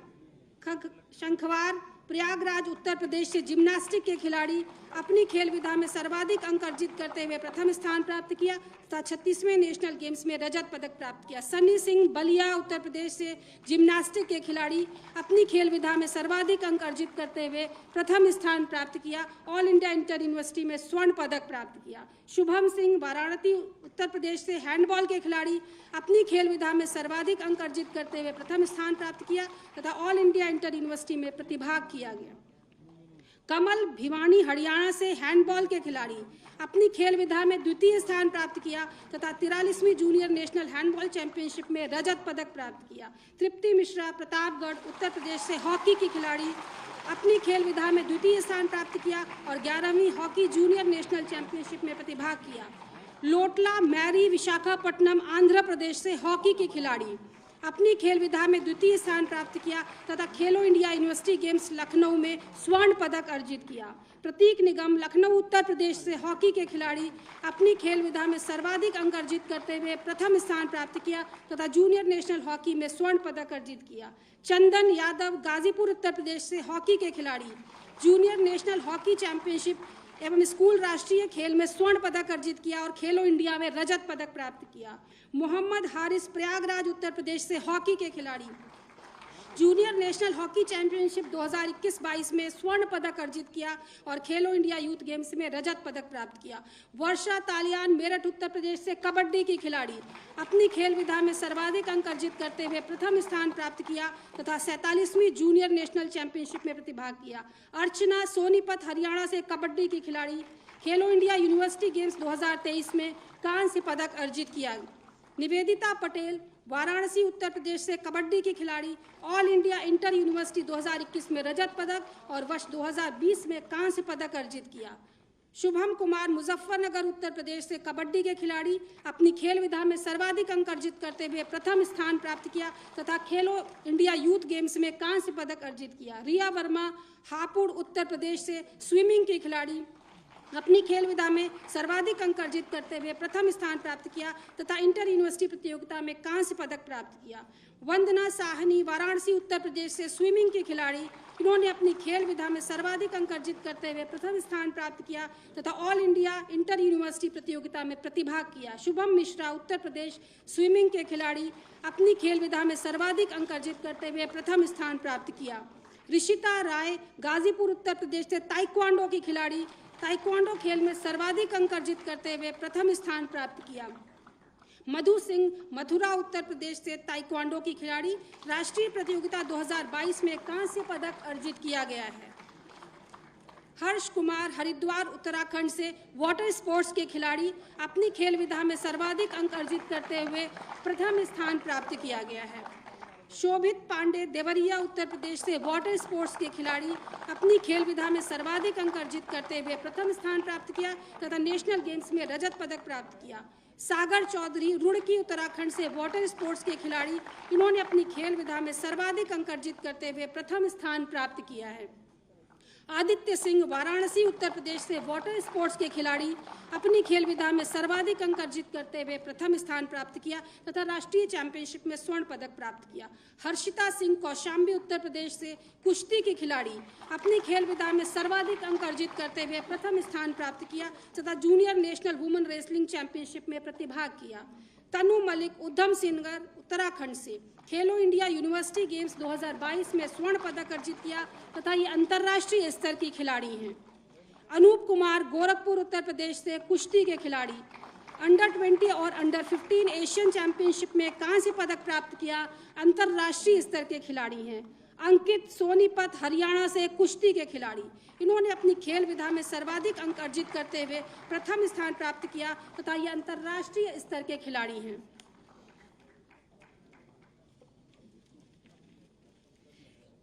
शंखवार प्रयागराज उत्तर प्रदेश से जिम्नास्टिक के खिलाड़ी, अपनी खेल विधा में सर्वाधिक अंक अर्जित करते हुए प्रथम स्थान प्राप्त किया तथा 36वें नेशनल गेम्स में रजत पदक प्राप्त किया। सन्नी सिंह बलिया उत्तर प्रदेश से जिम्नास्टिक के खिलाड़ी, अपनी खेल विधा में सर्वाधिक अंक अर्जित करते हुए प्रथम स्थान प्राप्त किया। ऑल इंडिया इंटर यूनिवर्सिटी में स्वर्ण पदक प्राप्त किया। शुभम सिंह वाराणसी उत्तर प्रदेश से हैंडबॉल के खिलाड़ी, अपनी खेल विधा में सर्वाधिक अंक अर्जित करते हुए प्रथम स्थान प्राप्त किया तथा ऑल इंडिया इंटर यूनिवर्सिटी में प्रतिभाग किया गया। कमल भिवानी हरियाणा से हैंडबॉल के खिलाड़ी, अपनी खेल विधा में द्वितीय स्थान प्राप्त किया तथा 43वीं जूनियर नेशनल हैंडबॉल चैंपियनशिप में रजत पदक प्राप्त किया। तृप्ति मिश्रा प्रतापगढ़ उत्तर प्रदेश से हॉकी की खिलाड़ी, अपनी खेल विधा में द्वितीय स्थान प्राप्त किया और 11वीं हॉकी जूनियर नेशनल चैंपियनशिप में प्रतिभाग किया। लोटला मैरी विशाखापट्टनम आंध्र प्रदेश से हॉकी की खिलाड़ी, अपनी खेल विधा में द्वितीय स्थान प्राप्त किया तथा खेलो इंडिया यूनिवर्सिटी गेम्स लखनऊ में स्वर्ण पदक अर्जित किया। प्रतीक निगम लखनऊ उत्तर प्रदेश से हॉकी के खिलाड़ी, अपनी खेल विधा में सर्वाधिक अंक अर्जित करते हुए प्रथम स्थान प्राप्त किया तथा जूनियर नेशनल हॉकी में स्वर्ण पदक अर्जित किया। चंदन यादव गाजीपुर उत्तर प्रदेश से हॉकी के खिलाड़ी, जूनियर नेशनल हॉकी चैंपियनशिप एवं स्कूल राष्ट्रीय खेल में स्वर्ण पदक अर्जित किया और खेलो इंडिया में रजत पदक प्राप्त किया। मोहम्मद हारिस प्रयागराज उत्तर प्रदेश से हॉकी के खिलाड़ी, जूनियर नेशनल हॉकी चैंपियनशिप 2021-22 में स्वर्ण पदक अर्जित किया और खेलो इंडिया यूथ गेम्स में रजत पदक प्राप्त किया। वर्षा तालियान मेरठ उत्तर प्रदेश से कबड्डी की खिलाड़ी, अपनी खेल विधा में सर्वाधिक अंक अर्जित करते हुए प्रथम स्थान प्राप्त किया तथा 47वीं जूनियर नेशनल चैंपियनशिप में प्रतिभाग किया। अर्चना सोनीपत हरियाणा से कबड्डी की खिलाड़ी, खेलो इंडिया यूनिवर्सिटी गेम्स 2023 में कांस्य पदक अर्जित किया। निवेदिता पटेल वाराणसी उत्तर प्रदेश से कबड्डी की खिलाड़ी ऑल इंडिया इंटर यूनिवर्सिटी 2021 में रजत पदक और वर्ष 2020 में कांस्य पदक अर्जित किया। शुभम कुमार मुजफ्फरनगर उत्तर प्रदेश से कबड्डी के खिलाड़ी अपनी खेल विधा में सर्वाधिक अंक अर्जित करते हुए प्रथम स्थान प्राप्त किया तथा खेलो इंडिया यूथ गेम्स में कांस्य पदक अर्जित किया। रिया वर्मा हापुड़ उत्तर प्रदेश से स्विमिंग की खिलाड़ी अपनी खेल विधा में सर्वाधिक अंक अर्जित करते हुए प्रथम स्थान प्राप्त किया तथा इंटर यूनिवर्सिटी प्रतियोगिता में कांस्य पदक प्राप्त किया। वंदना साहनी वाराणसी उत्तर प्रदेश से स्विमिंग की खिलाड़ी, इन्होंने अपनी खेल विधा में सर्वाधिक अंक अर्जित करते हुए प्रथम स्थान प्राप्त किया तथा ऑल इंडिया इंटर यूनिवर्सिटी प्रतियोगिता में प्रतिभाग किया। शुभम मिश्रा उत्तर प्रदेश स्विमिंग के खिलाड़ी अपनी खेल विधा में सर्वाधिक अंक अर्जित करते हुए प्रथम स्थान प्राप्त किया। ऋषिता राय गाजीपुर उत्तर प्रदेश से ताइक्वांडो की खिलाड़ी ताइक्वांडो खेल में सर्वाधिक अंक अर्जित करते हुए प्रथम स्थान प्राप्त किया। मधु सिंह मथुरा उत्तर प्रदेश से ताइक्वांडो की खिलाड़ी राष्ट्रीय प्रतियोगिता 2022 में कांस्य पदक अर्जित किया गया है। हर्ष कुमार हरिद्वार उत्तराखंड से वाटर स्पोर्ट्स के खिलाड़ी अपनी खेल विधा में सर्वाधिक अंक अर्जित करते हुए प्रथम स्थान प्राप्त किया गया है। शोभित पांडे देवरिया उत्तर प्रदेश से वाटर स्पोर्ट्स के खिलाड़ी अपनी खेल विधा में सर्वाधिक अंक अर्जित करते हुए प्रथम स्थान प्राप्त किया तथा नेशनल गेम्स में रजत पदक प्राप्त किया। सागर चौधरी रुड़की उत्तराखंड से वाटर स्पोर्ट्स के खिलाड़ी, इन्होंने अपनी खेल विधा में सर्वाधिक अंक अर्जित करते हुए प्रथम स्थान प्राप्त किया है। आदित्य सिंह वाराणसी उत्तर प्रदेश से वाटर स्पोर्ट्स के खिलाड़ी अपनी खेल विधा में सर्वाधिक अंक अर्जित करते हुए प्रथम स्थान प्राप्त किया तथा राष्ट्रीय चैंपियनशिप में स्वर्ण पदक प्राप्त किया। हर्षिता सिंह कौशाम्बी उत्तर प्रदेश से कुश्ती की खिलाड़ी अपनी खेल विधा में सर्वाधिक अंक अर्जित करते हुए प्रथम स्थान प्राप्त किया तथा junior national women wrestling championship में प्रतिभाग किया। तनु मलिक उधम सिंह नगर उत्तराखंड से खेलो इंडिया यूनिवर्सिटी गेम्स 2022 में स्वर्ण पदक अर्जित किया तथा ये अंतर्राष्ट्रीय स्तर की खिलाड़ी हैं। अनूप कुमार गोरखपुर उत्तर प्रदेश से कुश्ती के खिलाड़ी अंडर 20 और अंडर 15 एशियन चैंपियनशिप में कांस्य पदक प्राप्त किया, अंतर्राष्ट्रीय स्तर के खिलाड़ी हैं। अंकित सोनीपत हरियाणा से कुश्ती के खिलाड़ी, इन्होंने अपनी खेल विधा में सर्वाधिक अंक अर्जित करते हुए प्रथम स्थान प्राप्त किया तथा ये अंतर्राष्ट्रीय स्तर के खिलाड़ी हैं।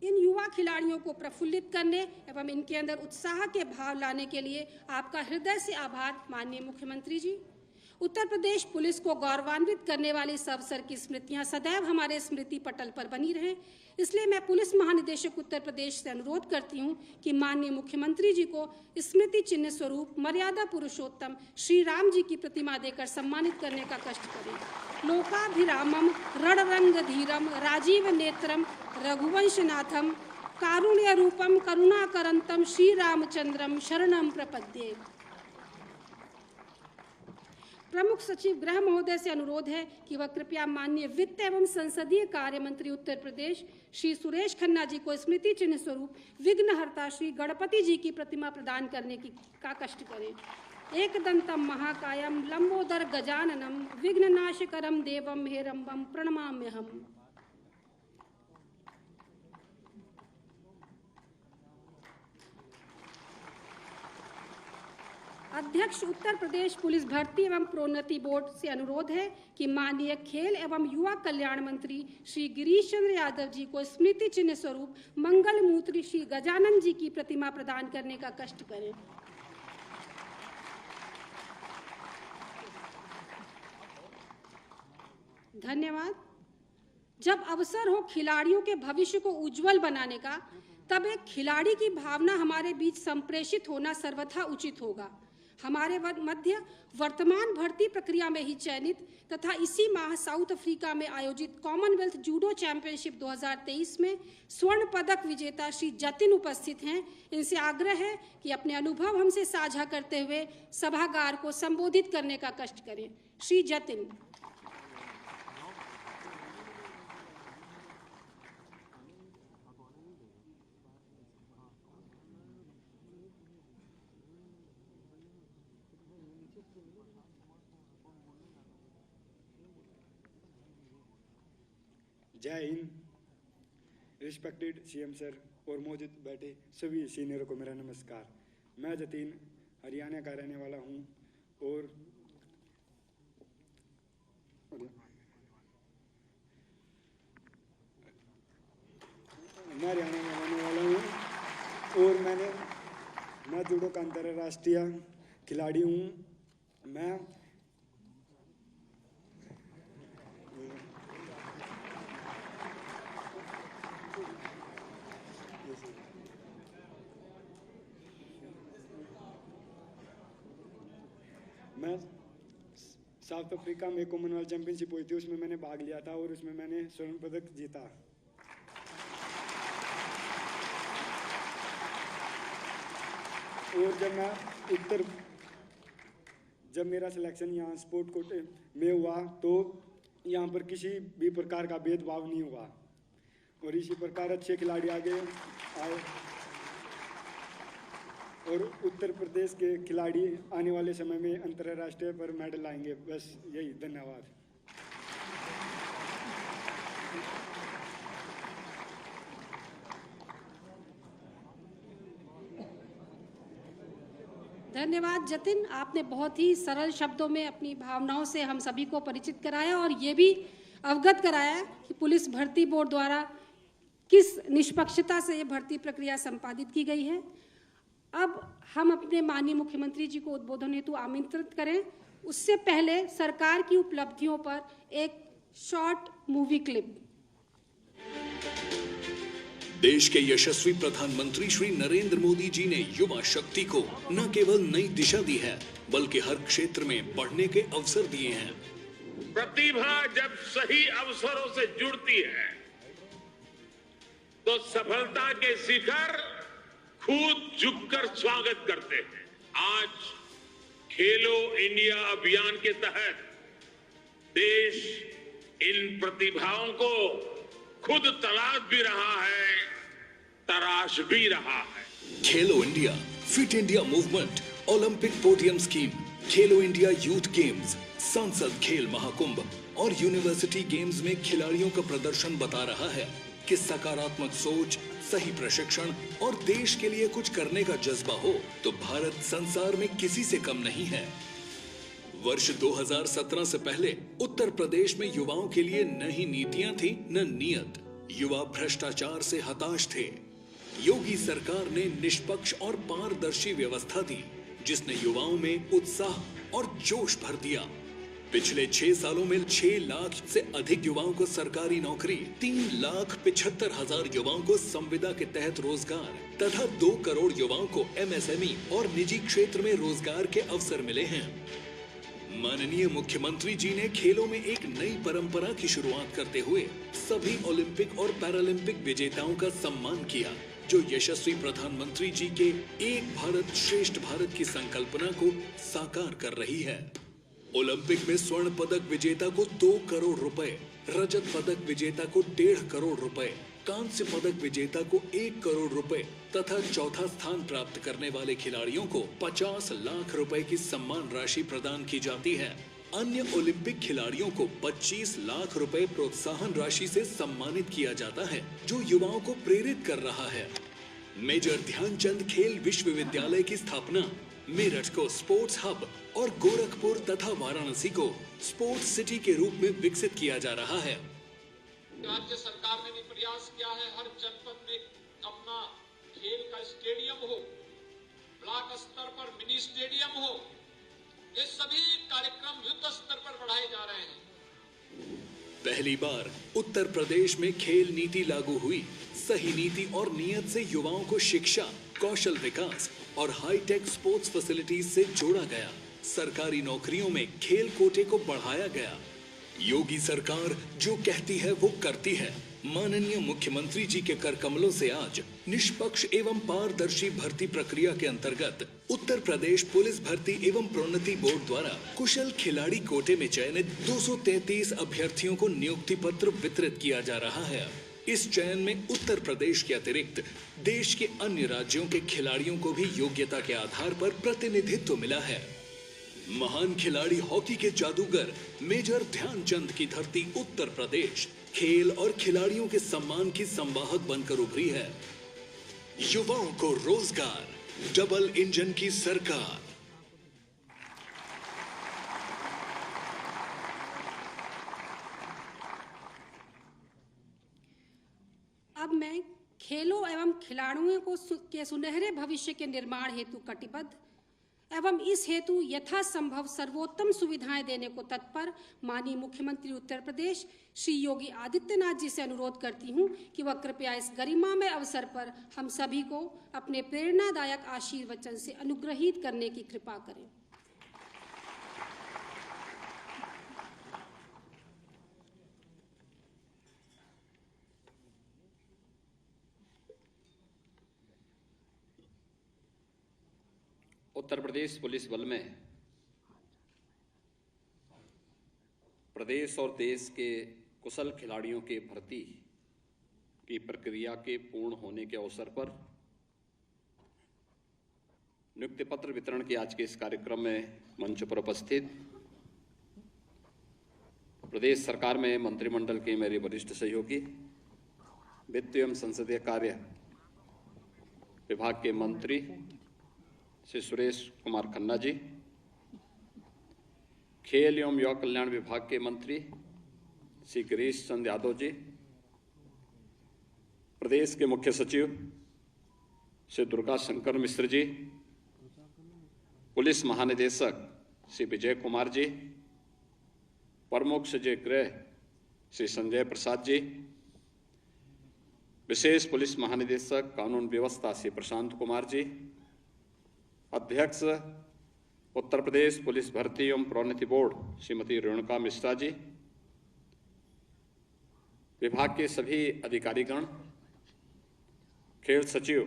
इन युवा खिलाड़ियों को प्रफुल्लित करने एवं इनके अंदर उत्साह के भाव लाने के लिए आपका हृदय से आभार माननीय मुख्यमंत्री जी। उत्तर प्रदेश पुलिस को गौरवान्वित करने वाली इस अवसर की स्मृतियां सदैव हमारे स्मृति पटल पर बनी रहें, इसलिए मैं पुलिस महानिदेशक उत्तर प्रदेश से अनुरोध करती हूं कि माननीय मुख्यमंत्री जी को स्मृति चिन्ह स्वरूप मर्यादा पुरुषोत्तम श्री राम जी की प्रतिमा देकर सम्मानित करने का कष्ट करें। लोकाभिरामम रणरंग धीरम राजीव नेत्रम रघुवंशनाथम कारुण्य रूपम करुणाकरंतम श्री रामचंद्रम शरणम प्रपद्ये। प्रमुख सचिव गृह महोदय से अनुरोध है कि वह कृपया माननीय वित्त एवं संसदीय कार्य मंत्री उत्तर प्रदेश श्री सुरेश खन्ना जी को स्मृति चिन्ह स्वरूप विघ्नहर्ता श्री गणपति जी की प्रतिमा प्रदान करने का कष्ट करें। एकदंतम महाकायम लंबोदर गजाननम विघ्ननाशकरम देवम हेरंबम प्रणमाम्यहम्। अध्यक्ष उत्तर प्रदेश पुलिस भर्ती एवं प्रोन्नति बोर्ड से अनुरोध है कि माननीय खेल एवं युवा कल्याण मंत्री श्री गिरीश चंद्र यादव जी को स्मृति चिन्ह स्वरूप मंगल मूर्ति श्री गजानन जी की प्रतिमा प्रदान करने का कष्ट करें। धन्यवाद। जब अवसर हो खिलाड़ियों के भविष्य को उज्जवल बनाने का, तब एक खिलाड़ी की भावना हमारे बीच संप्रेषित होना सर्वथा उचित होगा। हमारे मध्य वर्तमान भर्ती प्रक्रिया में ही चयनित तथा इसी माह साउथ अफ्रीका में आयोजित कॉमनवेल्थ जूडो चैंपियनशिप 2023 में स्वर्ण पदक विजेता श्री जतिन उपस्थित हैं। इनसे आग्रह है कि अपने अनुभव हमसे साझा करते हुए सभागार को संबोधित करने का कष्ट करें। श्री जतिन। जय हिंद। रिस्पेक्टेड सीएम सर और मौजूद बैठे सभी सीनियरों को मेरा नमस्कार। मैं जतीन हरियाणा का रहने वाला हूं और मैं जूडो का अंतर्राष्ट्रीय खिलाड़ी हूँ। मैं साउथ अफ्रीका में कॉमनवेल्थ चैंपियनशिप हुई थी, उसमें मैंने भाग लिया था और उसमें मैंने स्वर्ण पदक जीता। और जब मेरा सिलेक्शन यहाँ स्पोर्ट कोटे में हुआ तो यहाँ पर किसी भी प्रकार का भेदभाव नहीं हुआ और इसी प्रकार अच्छे खिलाड़ी आए और उत्तर प्रदेश के खिलाड़ी आने वाले समय में अंतर्राष्ट्रीय पर मेडल लाएंगे। बस यही, धन्यवाद। धन्यवाद जतिन, आपने बहुत ही सरल शब्दों में अपनी भावनाओं से हम सभी को परिचित कराया और ये भी अवगत कराया कि पुलिस भर्ती बोर्ड द्वारा किस निष्पक्षता से ये भर्ती प्रक्रिया संपादित की गई है। अब हम अपने माननीय मुख्यमंत्री जी को उद्बोधन हेतु आमंत्रित करें। उससे पहले सरकार की उपलब्धियों पर एक शॉर्ट मूवी क्लिप। देश के यशस्वी प्रधानमंत्री श्री नरेंद्र मोदी जी ने युवा शक्ति को न केवल नई दिशा दी है बल्कि हर क्षेत्र में बढ़ने के अवसर दिए हैं। प्रतिभा जब सही अवसरों से जुड़ती है तो सफलता के शिखर खुद झुककर स्वागत करते हैं। आज खेलो इंडिया अभियान के तहत देश इन प्रतिभाओं को खुद तलाश भी रहा है, तराश भी रहा है। खेलो India, fit India movement, Olympic podium scheme, खेलो इंडिया यूथ गेम्स, संसद खेल महाकुंभ और यूनिवर्सिटी गेम्स में खिलाड़ियों का प्रदर्शन बता रहा है कि सकारात्मक सोच, सही प्रशिक्षण और देश के लिए कुछ करने का जज्बा हो तो भारत संसार में किसी से कम नहीं है। वर्ष 2017 से पहले उत्तर प्रदेश में युवाओं के लिए न ही नीतियां थी न नियत। युवा भ्रष्टाचार से हताश थे। योगी सरकार ने निष्पक्ष और पारदर्शी व्यवस्था दी जिसने युवाओं में उत्साह और जोश भर दिया। पिछले 6 सालों में 6 लाख से अधिक युवाओं को सरकारी नौकरी, 3,75,000 युवाओं को संविदा के तहत रोजगार तथा 2 करोड़ युवाओं को MSME और निजी क्षेत्र में रोजगार के अवसर मिले हैं। माननीय मुख्यमंत्री जी ने खेलों में एक नई परंपरा की शुरुआत करते हुए सभी ओलंपिक और पैरालंपिक विजेताओं का सम्मान किया, जो यशस्वी प्रधानमंत्री जी के एक भारत श्रेष्ठ भारत की संकल्पना को साकार कर रही है। ओलंपिक में स्वर्ण पदक विजेता को 2 करोड़ रुपए, रजत पदक विजेता को 1.5 करोड़ रुपए, कांस्य पदक विजेता को 1 करोड़ रुपए तथा चौथा स्थान प्राप्त करने वाले खिलाड़ियों को 50 लाख रुपए की सम्मान राशि प्रदान की जाती है। अन्य ओलंपिक खिलाड़ियों को 25 लाख रुपए प्रोत्साहन राशि से सम्मानित किया जाता है, जो युवाओं को प्रेरित कर रहा है। मेजर ध्यानचंद खेल विश्वविद्यालय की स्थापना, मेरठ को स्पोर्ट्स हब और गोरखपुर तथा वाराणसी को स्पोर्ट्स सिटी के रूप में विकसित किया जा रहा है। राज्य सरकार ने भी प्रयास किया है, हर जनपद में अपना खेल का स्टेडियम हो, ब्लॉक स्तर पर मिनी स्टेडियम हो। ये सभी कार्यक्रम युद्ध स्तर पर बढ़ाए जा रहे हैं। पहली बार उत्तर प्रदेश में खेल नीति लागू हुई। सही नीति और नियत से युवाओं को शिक्षा, कौशल विकास और हाईटेक स्पोर्ट्स फैसिलिटीज से जोड़ा गया। सरकारी नौकरियों में खेल कोटे को बढ़ाया गया। योगी सरकार जो कहती है वो करती है। माननीय मुख्यमंत्री जी के कर कमलों से आज निष्पक्ष एवं पारदर्शी भर्ती प्रक्रिया के अंतर्गत उत्तर प्रदेश पुलिस भर्ती एवं प्रोन्नति बोर्ड द्वारा कुशल खिलाड़ी कोटे में चयनित 233 अभ्यर्थियों को नियुक्ति पत्र वितरित किया जा रहा है। इस चयन में उत्तर प्रदेश के अतिरिक्त देश के अन्य राज्यों के खिलाड़ियों को भी योग्यता के आधार पर प्रतिनिधित्व मिला है। महान खिलाड़ी हॉकी के जादूगर मेजर ध्यानचंद की धरती उत्तर प्रदेश खेल और खिलाड़ियों के सम्मान की संवाहक बनकर उभरी है। युवाओं को रोजगार, डबल इंजन की सरकार। अब मैं खेलों एवं खिलाड़ियों के सुनहरे भविष्य के निर्माण हेतु कटिबद्ध एवं इस हेतु यथासंभव सर्वोत्तम सुविधाएं देने को तत्पर माननीय मुख्यमंत्री उत्तर प्रदेश श्री योगी आदित्यनाथ जी से अनुरोध करती हूं कि वह कृपया इस गरिमामय अवसर पर हम सभी को अपने प्रेरणादायक आशीर्वचन से अनुग्रहित करने की कृपा करें। उत्तर प्रदेश पुलिस बल में प्रदेश और देश के कुशल खिलाड़ियों के भर्ती की प्रक्रिया के पूर्ण होने के अवसर पर नियुक्ति पत्र वितरण के आज के इस कार्यक्रम में मंच पर उपस्थित प्रदेश सरकार में मंत्रिमंडल के मेरे वरिष्ठ सहयोगी, वित्त एवं संसदीय कार्य विभाग के मंत्री श्री सुरेश कुमार खन्ना जी, खेल एवं युवा कल्याण विभाग के मंत्री श्री गिरीश चंद्र यादव जी, प्रदेश के मुख्य सचिव श्री दुर्गा शंकर मिश्र जी, पुलिस महानिदेशक श्री विजय कुमार जी, प्रमुख सचिव गृह श्री संजय प्रसाद जी, विशेष पुलिस महानिदेशक कानून व्यवस्था श्री प्रशांत कुमार जी, अध्यक्ष उत्तर प्रदेश पुलिस भर्ती एवं प्रोन्नति बोर्ड श्रीमती रेणुका मिश्रा जी, विभाग के सभी अधिकारीगण, खेल सचिव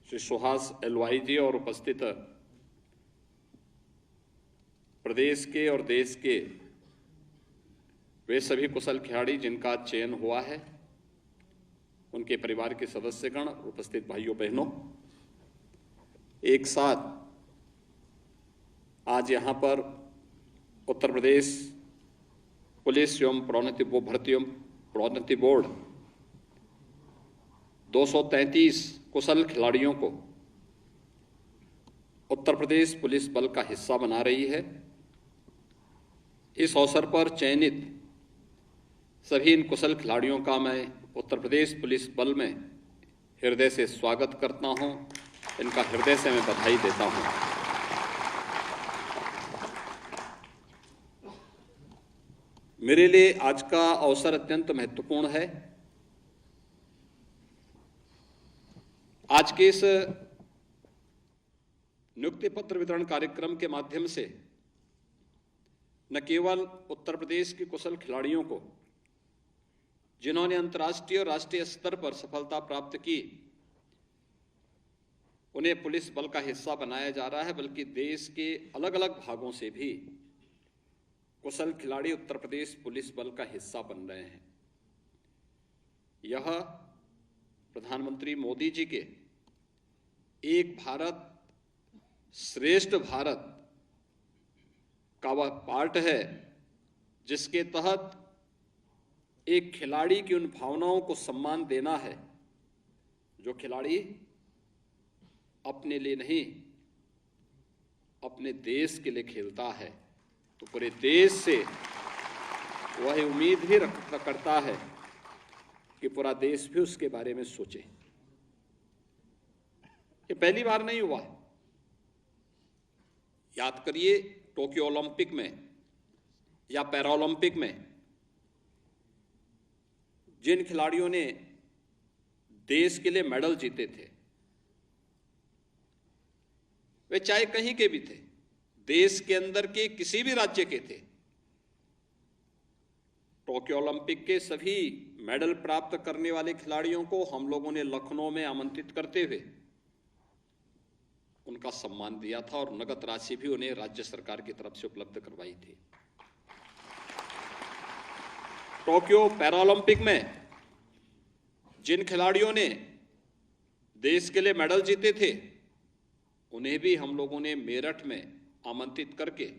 श्री सुहास एलवाई जी और उपस्थित प्रदेश के और देश के वे सभी कुशल खिलाड़ी जिनका चयन हुआ है, उनके परिवार के सदस्यगण, उपस्थित भाइयों बहनों, एक साथ आज यहाँ पर उत्तर प्रदेश पुलिस एवं प्रोन्नति बोर्ड 233 कुशल खिलाड़ियों को उत्तर प्रदेश पुलिस बल का हिस्सा बना रही है। इस अवसर पर चयनित सभी इन कुशल खिलाड़ियों का मैं उत्तर प्रदेश पुलिस बल में हृदय से स्वागत करता हूं, इनका हृदय से मैं बधाई देता हूं। मेरे लिए आज का अवसर अत्यंत महत्वपूर्ण है। आज के इस नियुक्ति पत्र वितरण कार्यक्रम के माध्यम से न केवल उत्तर प्रदेश के कुशल खिलाड़ियों को, जिन्होंने अंतर्राष्ट्रीय और राष्ट्रीय स्तर पर सफलता प्राप्त की, उन्हें पुलिस बल का हिस्सा बनाया जा रहा है, बल्कि देश के अलग अलग भागों से भी कुशल खिलाड़ी उत्तर प्रदेश पुलिस बल का हिस्सा बन रहे हैं। यह प्रधानमंत्री मोदी जी के एक भारत श्रेष्ठ भारत का वह पार्ट है, जिसके तहत एक खिलाड़ी की उन भावनाओं को सम्मान देना है जो खिलाड़ी अपने लिए नहीं, अपने देश के लिए खेलता है। तो पूरे देश से वह उम्मीद भी करता है कि पूरा देश भी उसके बारे में सोचे। ये पहली बार नहीं हुआ। याद करिए, टोक्यो ओलंपिक में या पैरालंपिक में जिन खिलाड़ियों ने देश के लिए मेडल जीते थे, वे चाहे कहीं के भी थे, देश के अंदर के किसी भी राज्य के थे। टोक्यो ओलंपिक के सभी मेडल प्राप्त करने वाले खिलाड़ियों को हम लोगों ने लखनऊ में आमंत्रित करते हुए उनका सम्मान दिया था और नगद राशि भी उन्हें राज्य सरकार की तरफ से उपलब्ध करवाई थी। टोक्यो पैरालंपिक में जिन खिलाड़ियों ने देश के लिए मेडल जीते थे, उन्हें भी हम लोगों ने मेरठ में आमंत्रित करके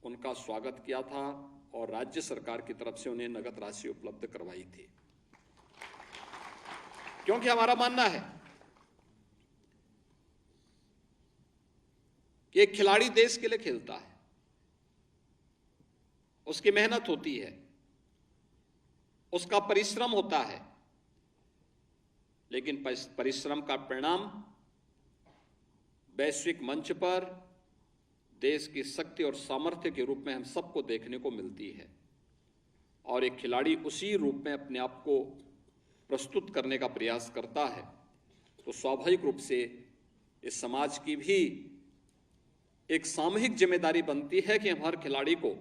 उनका स्वागत किया था और राज्य सरकार की तरफ से उन्हें नगद राशि उपलब्ध करवाई थी। क्योंकि हमारा मानना है कि एक खिलाड़ी देश के लिए खेलता है, उसकी मेहनत होती है, उसका परिश्रम होता है, लेकिन परिश्रम का परिणाम वैश्विक मंच पर देश की शक्ति और सामर्थ्य के रूप में हम सबको देखने को मिलती है। और एक खिलाड़ी उसी रूप में अपने आप को प्रस्तुत करने का प्रयास करता है तो स्वाभाविक रूप से इस समाज की भी एक सामूहिक जिम्मेदारी बनती है कि हम हर खिलाड़ी को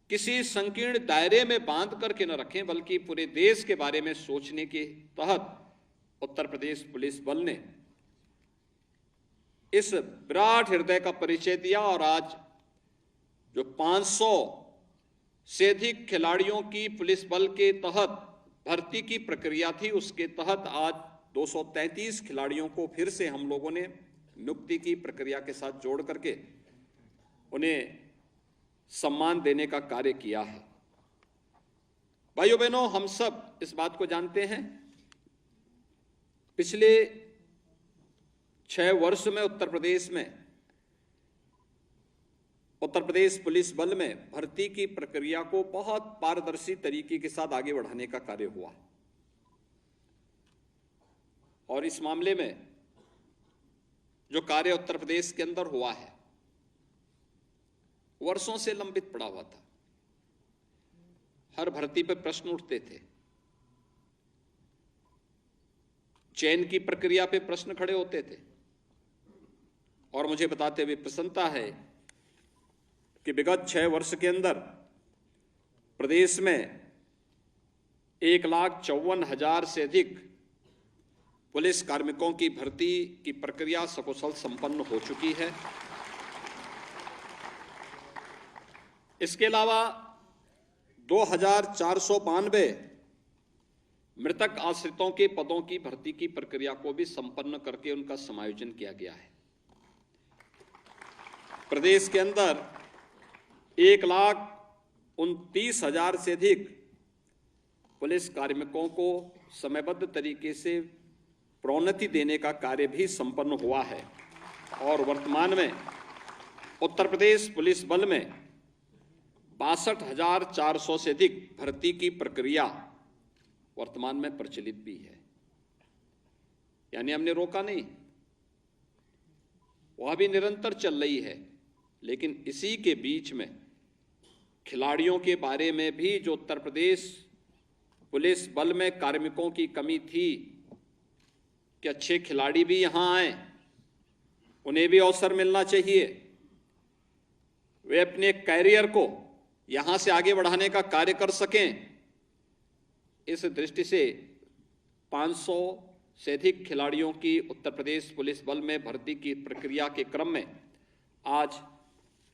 किसी संकीर्ण दायरे में बांध करके न रखें, बल्कि पूरे देश के बारे में सोचने के तहत उत्तर प्रदेश पुलिस बल ने इस विराट हृदय का परिचय दिया। और आज जो 500 से अधिक खिलाड़ियों की पुलिस बल के तहत भर्ती की प्रक्रिया थी, उसके तहत आज 233 खिलाड़ियों को फिर से हम लोगों ने नियुक्ति की प्रक्रिया के साथ जोड़ करके उन्हें सम्मान देने का कार्य किया है। भाइयों बहनों, हम सब इस बात को जानते हैं, पिछले 6 वर्ष में उत्तर प्रदेश पुलिस बल में भर्ती की प्रक्रिया को बहुत पारदर्शी तरीके के साथ आगे बढ़ाने का कार्य हुआ। और इस मामले में जो कार्य उत्तर प्रदेश के अंदर हुआ है वर्षों से लंबित पड़ा हुआ था। हर भर्ती पर प्रश्न उठते थे, चयन की प्रक्रिया पे प्रश्न खड़े होते थे। और मुझे बताते हुए प्रसन्नता है कि विगत 6 वर्ष के अंदर प्रदेश में 1,54,000 से अधिक पुलिस कार्मिकों की भर्ती की प्रक्रिया सकुशल संपन्न हो चुकी है। इसके अलावा 2,492 मृतक आश्रितों के पदों की भर्ती की प्रक्रिया को भी संपन्न करके उनका समायोजन किया गया है। प्रदेश के अंदर 1,29,000 से अधिक पुलिस कार्मिकों को समयबद्ध तरीके से प्रोन्नति देने का कार्य भी संपन्न हुआ है। और वर्तमान में उत्तर प्रदेश पुलिस बल में 62,400 से अधिक भर्ती की प्रक्रिया वर्तमान में प्रचलित भी है। यानी हमने रोका नहीं, वह भी निरंतर चल रही है। लेकिन इसी के बीच में खिलाड़ियों के बारे में भी जो उत्तर प्रदेश पुलिस बल में कार्मिकों की कमी थी कि अच्छे खिलाड़ी भी यहां आए, उन्हें भी अवसर मिलना चाहिए, वे अपने कैरियर को यहां से आगे बढ़ाने का कार्य कर सकें, इस दृष्टि से 500 से अधिक खिलाड़ियों की उत्तर प्रदेश पुलिस बल में भर्ती की प्रक्रिया के क्रम में आज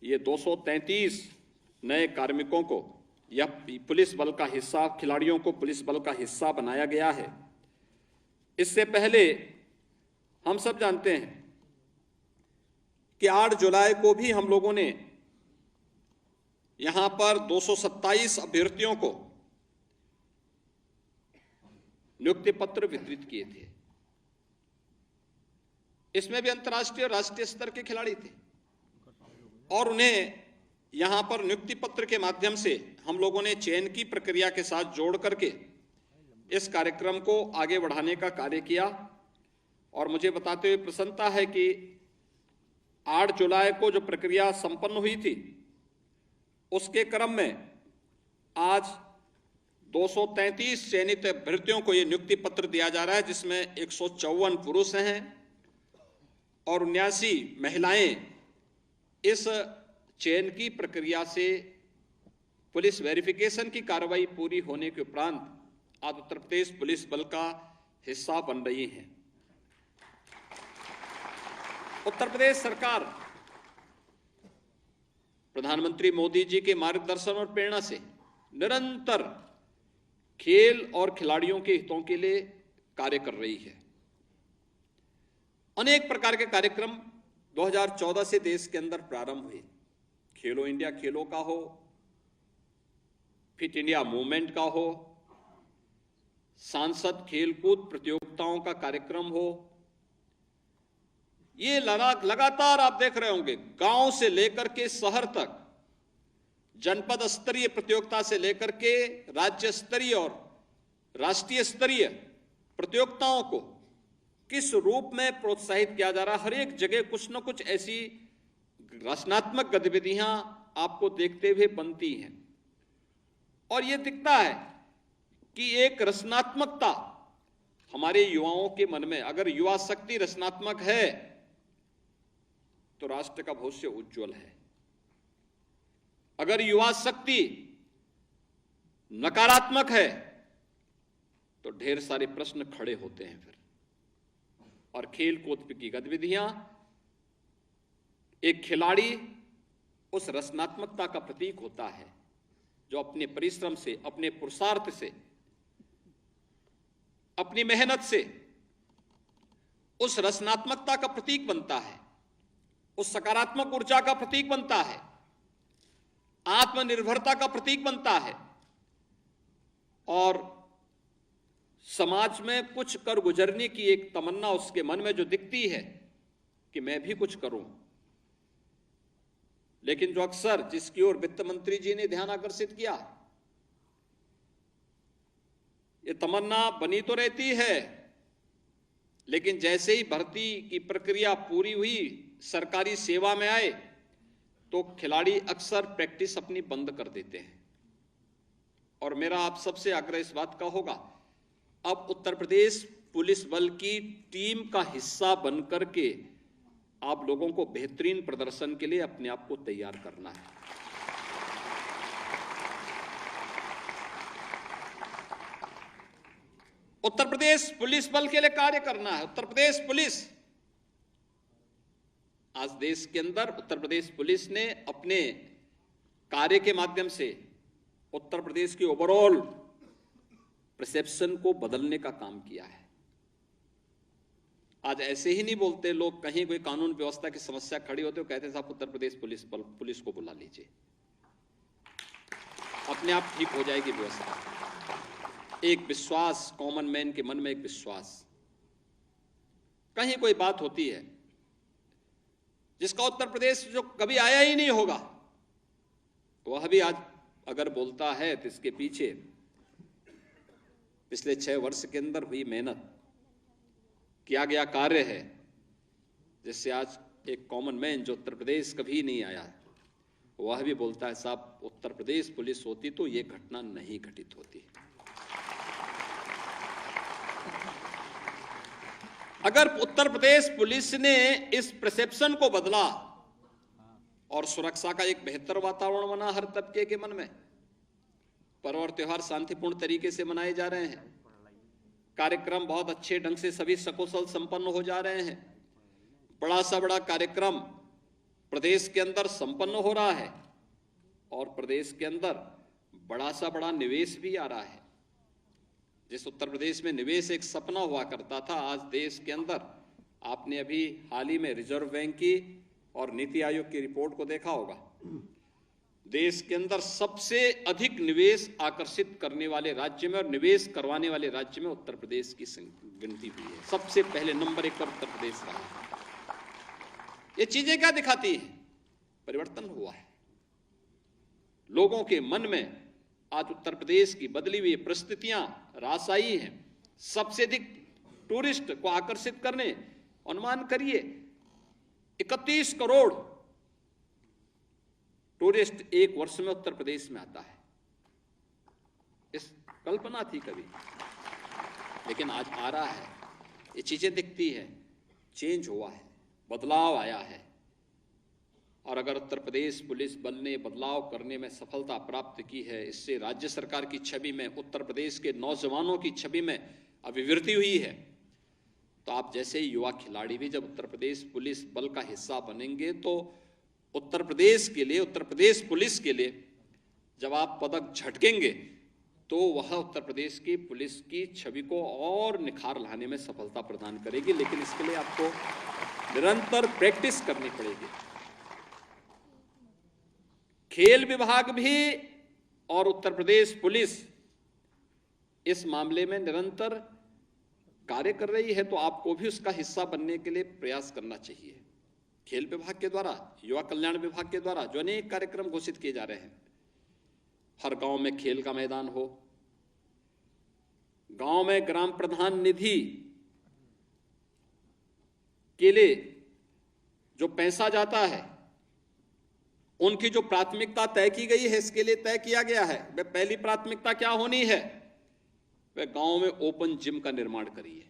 ये 233 नए कार्मिकों को या पुलिस बल का हिस्सा, खिलाड़ियों को पुलिस बल का हिस्सा बनाया गया है। इससे पहले हम सब जानते हैं कि 8 जुलाई को भी हम लोगों ने यहां पर 227 अभ्यर्थियों को नियुक्ति पत्र वितरित किए थे। इसमें भी अंतर्राष्ट्रीय और राष्ट्रीय स्तर के खिलाड़ी थे और उन्हें यहां पर नियुक्ति पत्र के माध्यम से हम लोगों ने चयन की प्रक्रिया के साथ जोड़ करके इस कार्यक्रम को आगे बढ़ाने का कार्य किया। और मुझे बताते हुए प्रसन्नता है कि 8 जुलाई को जो प्रक्रिया संपन्न हुई थी उसके क्रम में आज 233 चयनित अभ्यर्थियों को यह नियुक्ति पत्र दिया जा रहा है, जिसमें 154 पुरुष हैं और 79 महिलाएं इस चयन की प्रक्रिया से पुलिस वेरिफिकेशन की कार्रवाई पूरी होने के उपरांत आज उत्तर प्रदेश पुलिस बल का हिस्सा बन रही हैं। उत्तर प्रदेश सरकार प्रधानमंत्री मोदी जी के मार्गदर्शन और प्रेरणा से निरंतर खेल और खिलाड़ियों के हितों के लिए कार्य कर रही है। अनेक प्रकार के कार्यक्रम 2014 से देश के अंदर प्रारंभ हुए। खेलो इंडिया खेलों का हो, फिट इंडिया मूवमेंट का हो, सांसद खेलकूद प्रतियोगिताओं का कार्यक्रम हो, ये लगातार आप देख रहे होंगे गांव से लेकर के शहर तक, जनपद स्तरीय प्रतियोगिता से लेकर के राज्य स्तरीय और राष्ट्रीय स्तरीय प्रतियोगिताओं को किस रूप में प्रोत्साहित किया जा रहा है। हर एक जगह कुछ न कुछ ऐसी रचनात्मक गतिविधियां आपको देखते हुए बनती हैं और ये दिखता है कि एक रचनात्मकता हमारे युवाओं के मन में, अगर युवा शक्ति रचनात्मक है तो राष्ट्र का भविष्य उज्जवल है। अगर युवा शक्ति नकारात्मक है तो ढेर सारे प्रश्न खड़े होते हैं फिर। और खेल कूद की गतिविधियां, एक खिलाड़ी उस रचनात्मकता का प्रतीक होता है जो अपने परिश्रम से, अपने पुरुषार्थ से, अपनी मेहनत से उस रचनात्मकता का प्रतीक बनता है, उस सकारात्मक ऊर्जा का प्रतीक बनता है, आत्मनिर्भरता का प्रतीक बनता है और समाज में कुछ कर गुजरने की एक तमन्ना उसके मन में जो दिखती है कि मैं भी कुछ करूं। लेकिन जो अक्सर जिसकी ओर वित्त मंत्री जी ने ध्यान आकर्षित किया, ये तमन्ना बनी तो रहती है, लेकिन जैसे ही भर्ती की प्रक्रिया पूरी हुई, सरकारी सेवा में आए, तो खिलाड़ी अक्सर प्रैक्टिस अपनी बंद कर देते हैं। और मेरा आप सबसे आग्रह इस बात का होगा, अब उत्तर प्रदेश पुलिस बल की टीम का हिस्सा बनकर के आप लोगों को बेहतरीन प्रदर्शन के लिए अपने आप को तैयार करना है। उत्तर प्रदेश पुलिस बल के लिए कार्य करना है। उत्तर प्रदेश पुलिस, आज देश के अंदर उत्तर प्रदेश पुलिस ने अपने कार्य के माध्यम से उत्तर प्रदेश की ओवरऑल परसेप्शन को बदलने का काम किया है। आज ऐसे ही नहीं बोलते लोग, कहीं कोई कानून व्यवस्था की समस्या खड़ी होती है तो कहते हैं साहब उत्तर प्रदेश पुलिस को बुला लीजिए, अपने आप ठीक हो जाएगी व्यवस्था। एक विश्वास, कॉमन मैन के मन में एक विश्वास, कहीं कोई बात होती है जिसका उत्तर प्रदेश जो कभी आया ही नहीं होगा, वह भी आज अगर बोलता है तो इसके पीछे पिछले 6 वर्ष के अंदर हुई मेहनत, किया गया कार्य है, जिससे आज एक कॉमन मैन जो उत्तर प्रदेश कभी नहीं आया, वह भी बोलता है साहब उत्तर प्रदेश पुलिस होती तो यह घटना नहीं घटित होती। अगर उत्तर प्रदेश पुलिस ने इस परसेप्शन को बदला और सुरक्षा का एक बेहतर वातावरण बना हर तबके के मन में, पर्व और त्योहार शांतिपूर्ण तरीके से मनाए जा रहे हैं, कार्यक्रम बहुत अच्छे ढंग से सभी सकुशल संपन्न हो जा रहे हैं, बड़ा सा बड़ा कार्यक्रम प्रदेश के अंदर संपन्न हो रहा है और प्रदेश के अंदर बड़ा सा बड़ा निवेश भी आ रहा है। जिस उत्तर प्रदेश में निवेश एक सपना हुआ करता था, आज देश के अंदर आपने अभी हाल ही में रिजर्व बैंक की और नीति आयोग की रिपोर्ट को देखा होगा, देश के अंदर सबसे अधिक निवेश आकर्षित करने वाले राज्य में और निवेश करवाने वाले राज्य में उत्तर प्रदेश की गिनती हुई है। सबसे पहले नंबर 1 पर उत्तर प्रदेश रहा है। ये चीजें क्या दिखाती हैं? परिवर्तन हुआ है लोगों के मन में। आज उत्तर प्रदेश की बदली हुई परिस्थितियां रासाई हैं। सबसे अधिक टूरिस्ट को आकर्षित करने, अनुमान करिए 31 करोड़ टूरिस्ट एक वर्ष में उत्तर प्रदेश में आता है। इस कल्पना थी कभी, लेकिन आज आ रहा है। ये चीजें दिखती है, चेंज हुआ है, बदलाव आया है। और अगर उत्तर प्रदेश पुलिस बल ने बदलाव करने में सफलता प्राप्त की है, इससे राज्य सरकार की छवि में, उत्तर प्रदेश के नौजवानों की छवि में अभिवृद्धि हुई है, तो आप जैसे युवा खिलाड़ी भी जब उत्तर प्रदेश पुलिस बल का हिस्सा बनेंगे तो उत्तर प्रदेश के लिए, उत्तर प्रदेश पुलिस के लिए जब आप पदक झटकेंगे तो वह उत्तर प्रदेश की पुलिस की छवि को और निखार लाने में सफलता प्रदान करेगी। लेकिन इसके लिए आपको निरंतर प्रैक्टिस करनी पड़ेगी। खेल विभाग भी और उत्तर प्रदेश पुलिस इस मामले में निरंतर कार्य कर रही है, तो आपको भी उसका हिस्सा बनने के लिए प्रयास करना चाहिए। खेल विभाग के द्वारा, युवा कल्याण विभाग के द्वारा जो अनेक कार्यक्रम घोषित किए जा रहे हैं, हर गांव में खेल का मैदान हो, गांव में ग्राम प्रधान निधि के लिए जो पैसा जाता है, उनकी जो प्राथमिकता तय की गई है, इसके लिए तय किया गया है। वे पहली प्राथमिकता क्या होनी है? वे गांव में ओपन जिम का निर्माण करिए।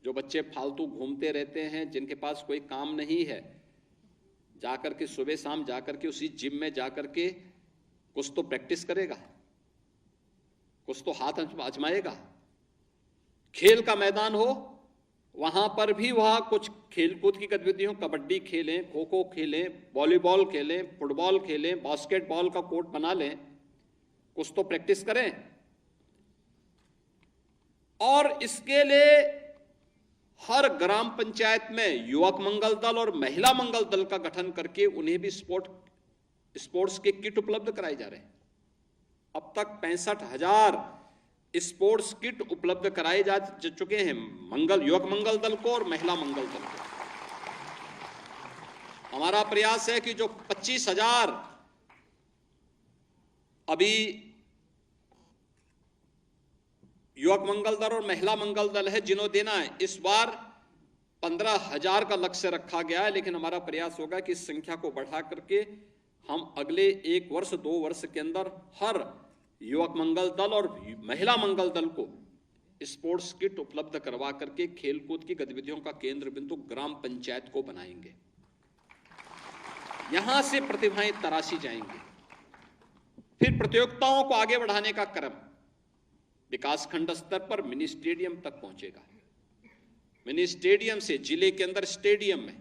जो बच्चे फालतू घूमते रहते हैं, जिनके पास कोई काम नहीं है, जाकर के सुबह शाम जाकर के उसी जिम में जाकर के कुछ तो प्रैक्टिस करेगा, कुछ तो हाथ आजमाएगा। खेल का मैदान हो, वहां पर भी वह कुछ खेलकूद की गतिविधियों, कबड्डी खेलें, खो खो खेलें, वॉलीबॉल खेलें, फुटबॉल खेलें, बास्केटबॉल का कोर्ट बना लें, कुछ तो प्रैक्टिस करें। और इसके लिए हर ग्राम पंचायत में युवक मंगल दल और महिला मंगल दल का गठन करके उन्हें भी स्पोर्ट्स के किट उपलब्ध कराए जा रहे हैं। अब तक 65,000 स्पोर्ट्स किट उपलब्ध कराए जा चुके हैं युवक मंगल दल को और महिला मंगल दल को। हमारा प्रयास है कि जो 25,000 अभी युवक मंगल दल और महिला मंगल दल है जिन्हों देना है, इस बार 15,000 का लक्ष्य रखा गया है। लेकिन हमारा प्रयास होगा कि इस संख्या को बढ़ा करके हम अगले 1 वर्ष 2 वर्ष के अंदर हर युवक मंगल दल और महिला मंगल दल को स्पोर्ट्स किट उपलब्ध करवा करके खेलकूद की गतिविधियों का केंद्र बिंदु ग्राम पंचायत को बनाएंगे। यहां से प्रतिभाएं तराशी जाएंगी। फिर प्रतियोगिताओं को आगे बढ़ाने का क्रम विकासखंड स्तर पर मिनी स्टेडियम तक पहुंचेगा। मिनी स्टेडियम से जिले के अंदर स्टेडियम में,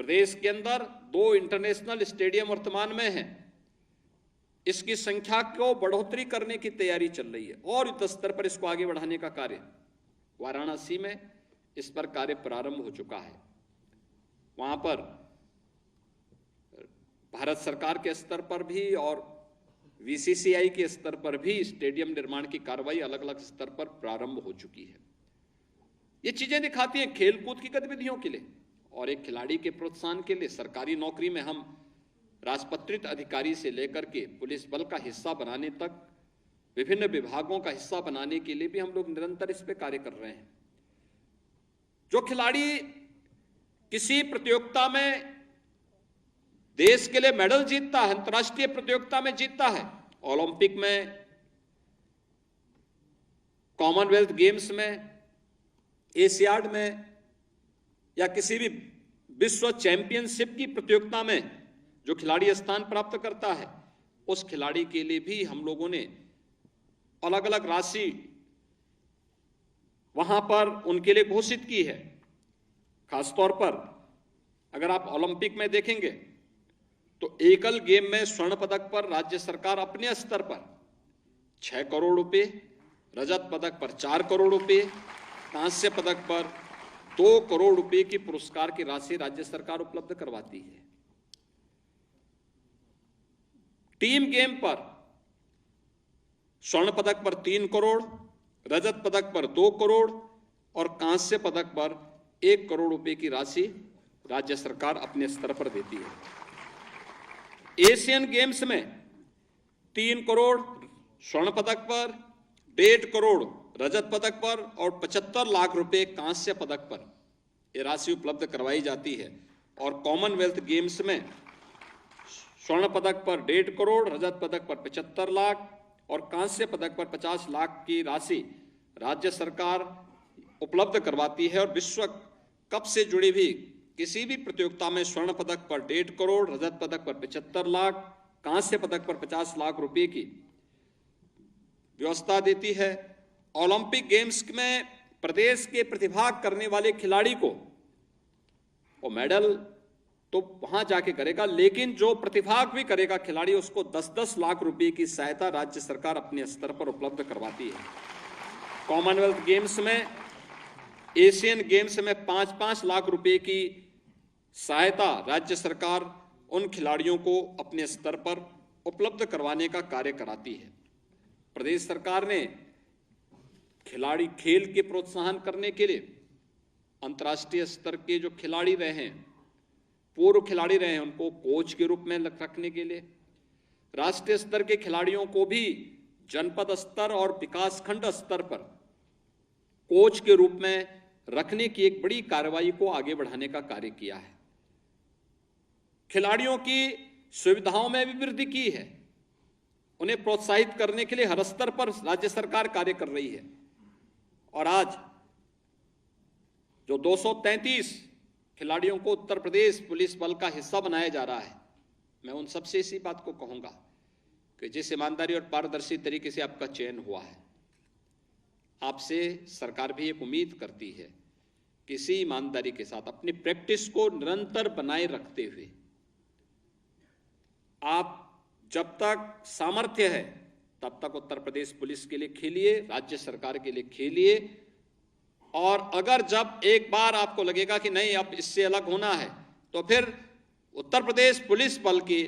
प्रदेश के अंदर 2 इंटरनेशनल स्टेडियम वर्तमान में हैं। इसकी संख्या को बढ़ोतरी करने की तैयारी चल रही है और युद्ध स्तर पर इसको आगे बढ़ाने का कार्य वाराणसी में इस पर कार्य प्रारंभ हो चुका है। वहां पर भारत सरकार के स्तर पर भी और VCCI के स्तर पर भी स्टेडियम निर्माण की कार्रवाई अलग अलग स्तर पर प्रारंभ हो चुकी है। ये चीजें दिखाती हैं खेलकूद की गतिविधियों के लिए और एक खिलाड़ी के प्रोत्साहन के लिए। सरकारी नौकरी में हम राजपत्रित अधिकारी से लेकर के पुलिस बल का हिस्सा बनाने तक, विभिन्न विभागों का हिस्सा बनाने के लिए भी हम लोग निरंतर इस पे कार्य कर रहे हैं। जो खिलाड़ी किसी प्रतियोगिता में देश के लिए मेडल जीतता है, अंतर्राष्ट्रीय प्रतियोगिता में जीतता है, ओलंपिक में, कॉमनवेल्थ गेम्स में, एशियाड में या किसी भी विश्व चैंपियनशिप की प्रतियोगिता में जो खिलाड़ी स्थान प्राप्त करता है, उस खिलाड़ी के लिए भी हम लोगों ने अलग अलग राशि वहां पर उनके लिए घोषित की है। खासतौर पर अगर आप ओलंपिक में देखेंगे तो एकल गेम में स्वर्ण पदक पर राज्य सरकार अपने स्तर पर 6 करोड़ रुपए, रजत पदक पर 4 करोड़ रुपए, कांस्य पदक पर 2 करोड़ रुपए की पुरस्कार की राशि राज्य सरकार उपलब्ध करवाती है। टीम गेम पर स्वर्ण पदक पर 3 करोड़, रजत पदक पर 2 करोड़ और कांस्य पदक पर 1 करोड़ रुपए की राशि राज्य सरकार अपने स्तर पर देती है। एशियन गेम्स में 3 करोड़ स्वर्ण पदक पर, 1.5 करोड़ रजत पदक पर और 75 लाख रुपए कांस्य पदक पर यह राशि उपलब्ध करवाई जाती है। और कॉमनवेल्थ गेम्स में स्वर्ण पदक पर 1.5 करोड़, रजत पदक पर 75 लाख और कांस्य पदक पर 50 लाख की राशि राज्य सरकार उपलब्ध करवाती है। और विश्व कप से जुड़ी भी किसी भी प्रतियोगिता में स्वर्ण पदक पर 1.5 करोड़, रजत पदक पर 75 लाख, कांस्य पदक पर 50 लाख रुपए की व्यवस्था देती है। ओलंपिक गेम्स में प्रदेश के प्रतिभाग करने वाले खिलाड़ी को वो मेडल तो वहां जाके करेगा, लेकिन जो प्रतिभाग भी करेगा खिलाड़ी, उसको 10-10 लाख रुपए की सहायता राज्य सरकार अपने स्तर पर उपलब्ध करवाती है। कॉमनवेल्थ गेम्स में, एशियन गेम्स में 5-5 लाख रुपए की सहायता राज्य सरकार उन खिलाड़ियों को अपने स्तर पर उपलब्ध करवाने का कार्य कराती है। प्रदेश सरकार ने खिलाड़ी खेल के प्रोत्साहन करने के लिए अंतर्राष्ट्रीय स्तर के जो खिलाड़ी रहे हैं, पूर्व खिलाड़ी रहे हैं, उनको कोच के रूप में रखने के लिए, राष्ट्रीय स्तर के खिलाड़ियों को भी जनपद स्तर और विकासखंड स्तर पर कोच के रूप में रखने की एक बड़ी कार्रवाई को आगे बढ़ाने का कार्य किया है। खिलाड़ियों की सुविधाओं में भी वृद्धि की है। उन्हें प्रोत्साहित करने के लिए हर स्तर पर राज्य सरकार कार्य कर रही है। और आज जो 233 खिलाड़ियों को उत्तर प्रदेश पुलिस बल का हिस्सा बनाया जा रहा है, मैं उन सबसे इसी बात को कहूंगा कि जिस ईमानदारी और पारदर्शी तरीके से आपका चयन हुआ है, आपसे सरकार भी एक उम्मीद करती है कि इसी ईमानदारी के साथ अपनी प्रैक्टिस को निरंतर बनाए रखते हुए आप जब तक सामर्थ्य है तब तक उत्तर प्रदेश पुलिस के लिए खेलिए, राज्य सरकार के लिए खेलिए। और अगर जब एक बार आपको लगेगा कि नहीं अब इससे अलग होना है, तो फिर उत्तर प्रदेश पुलिस बल के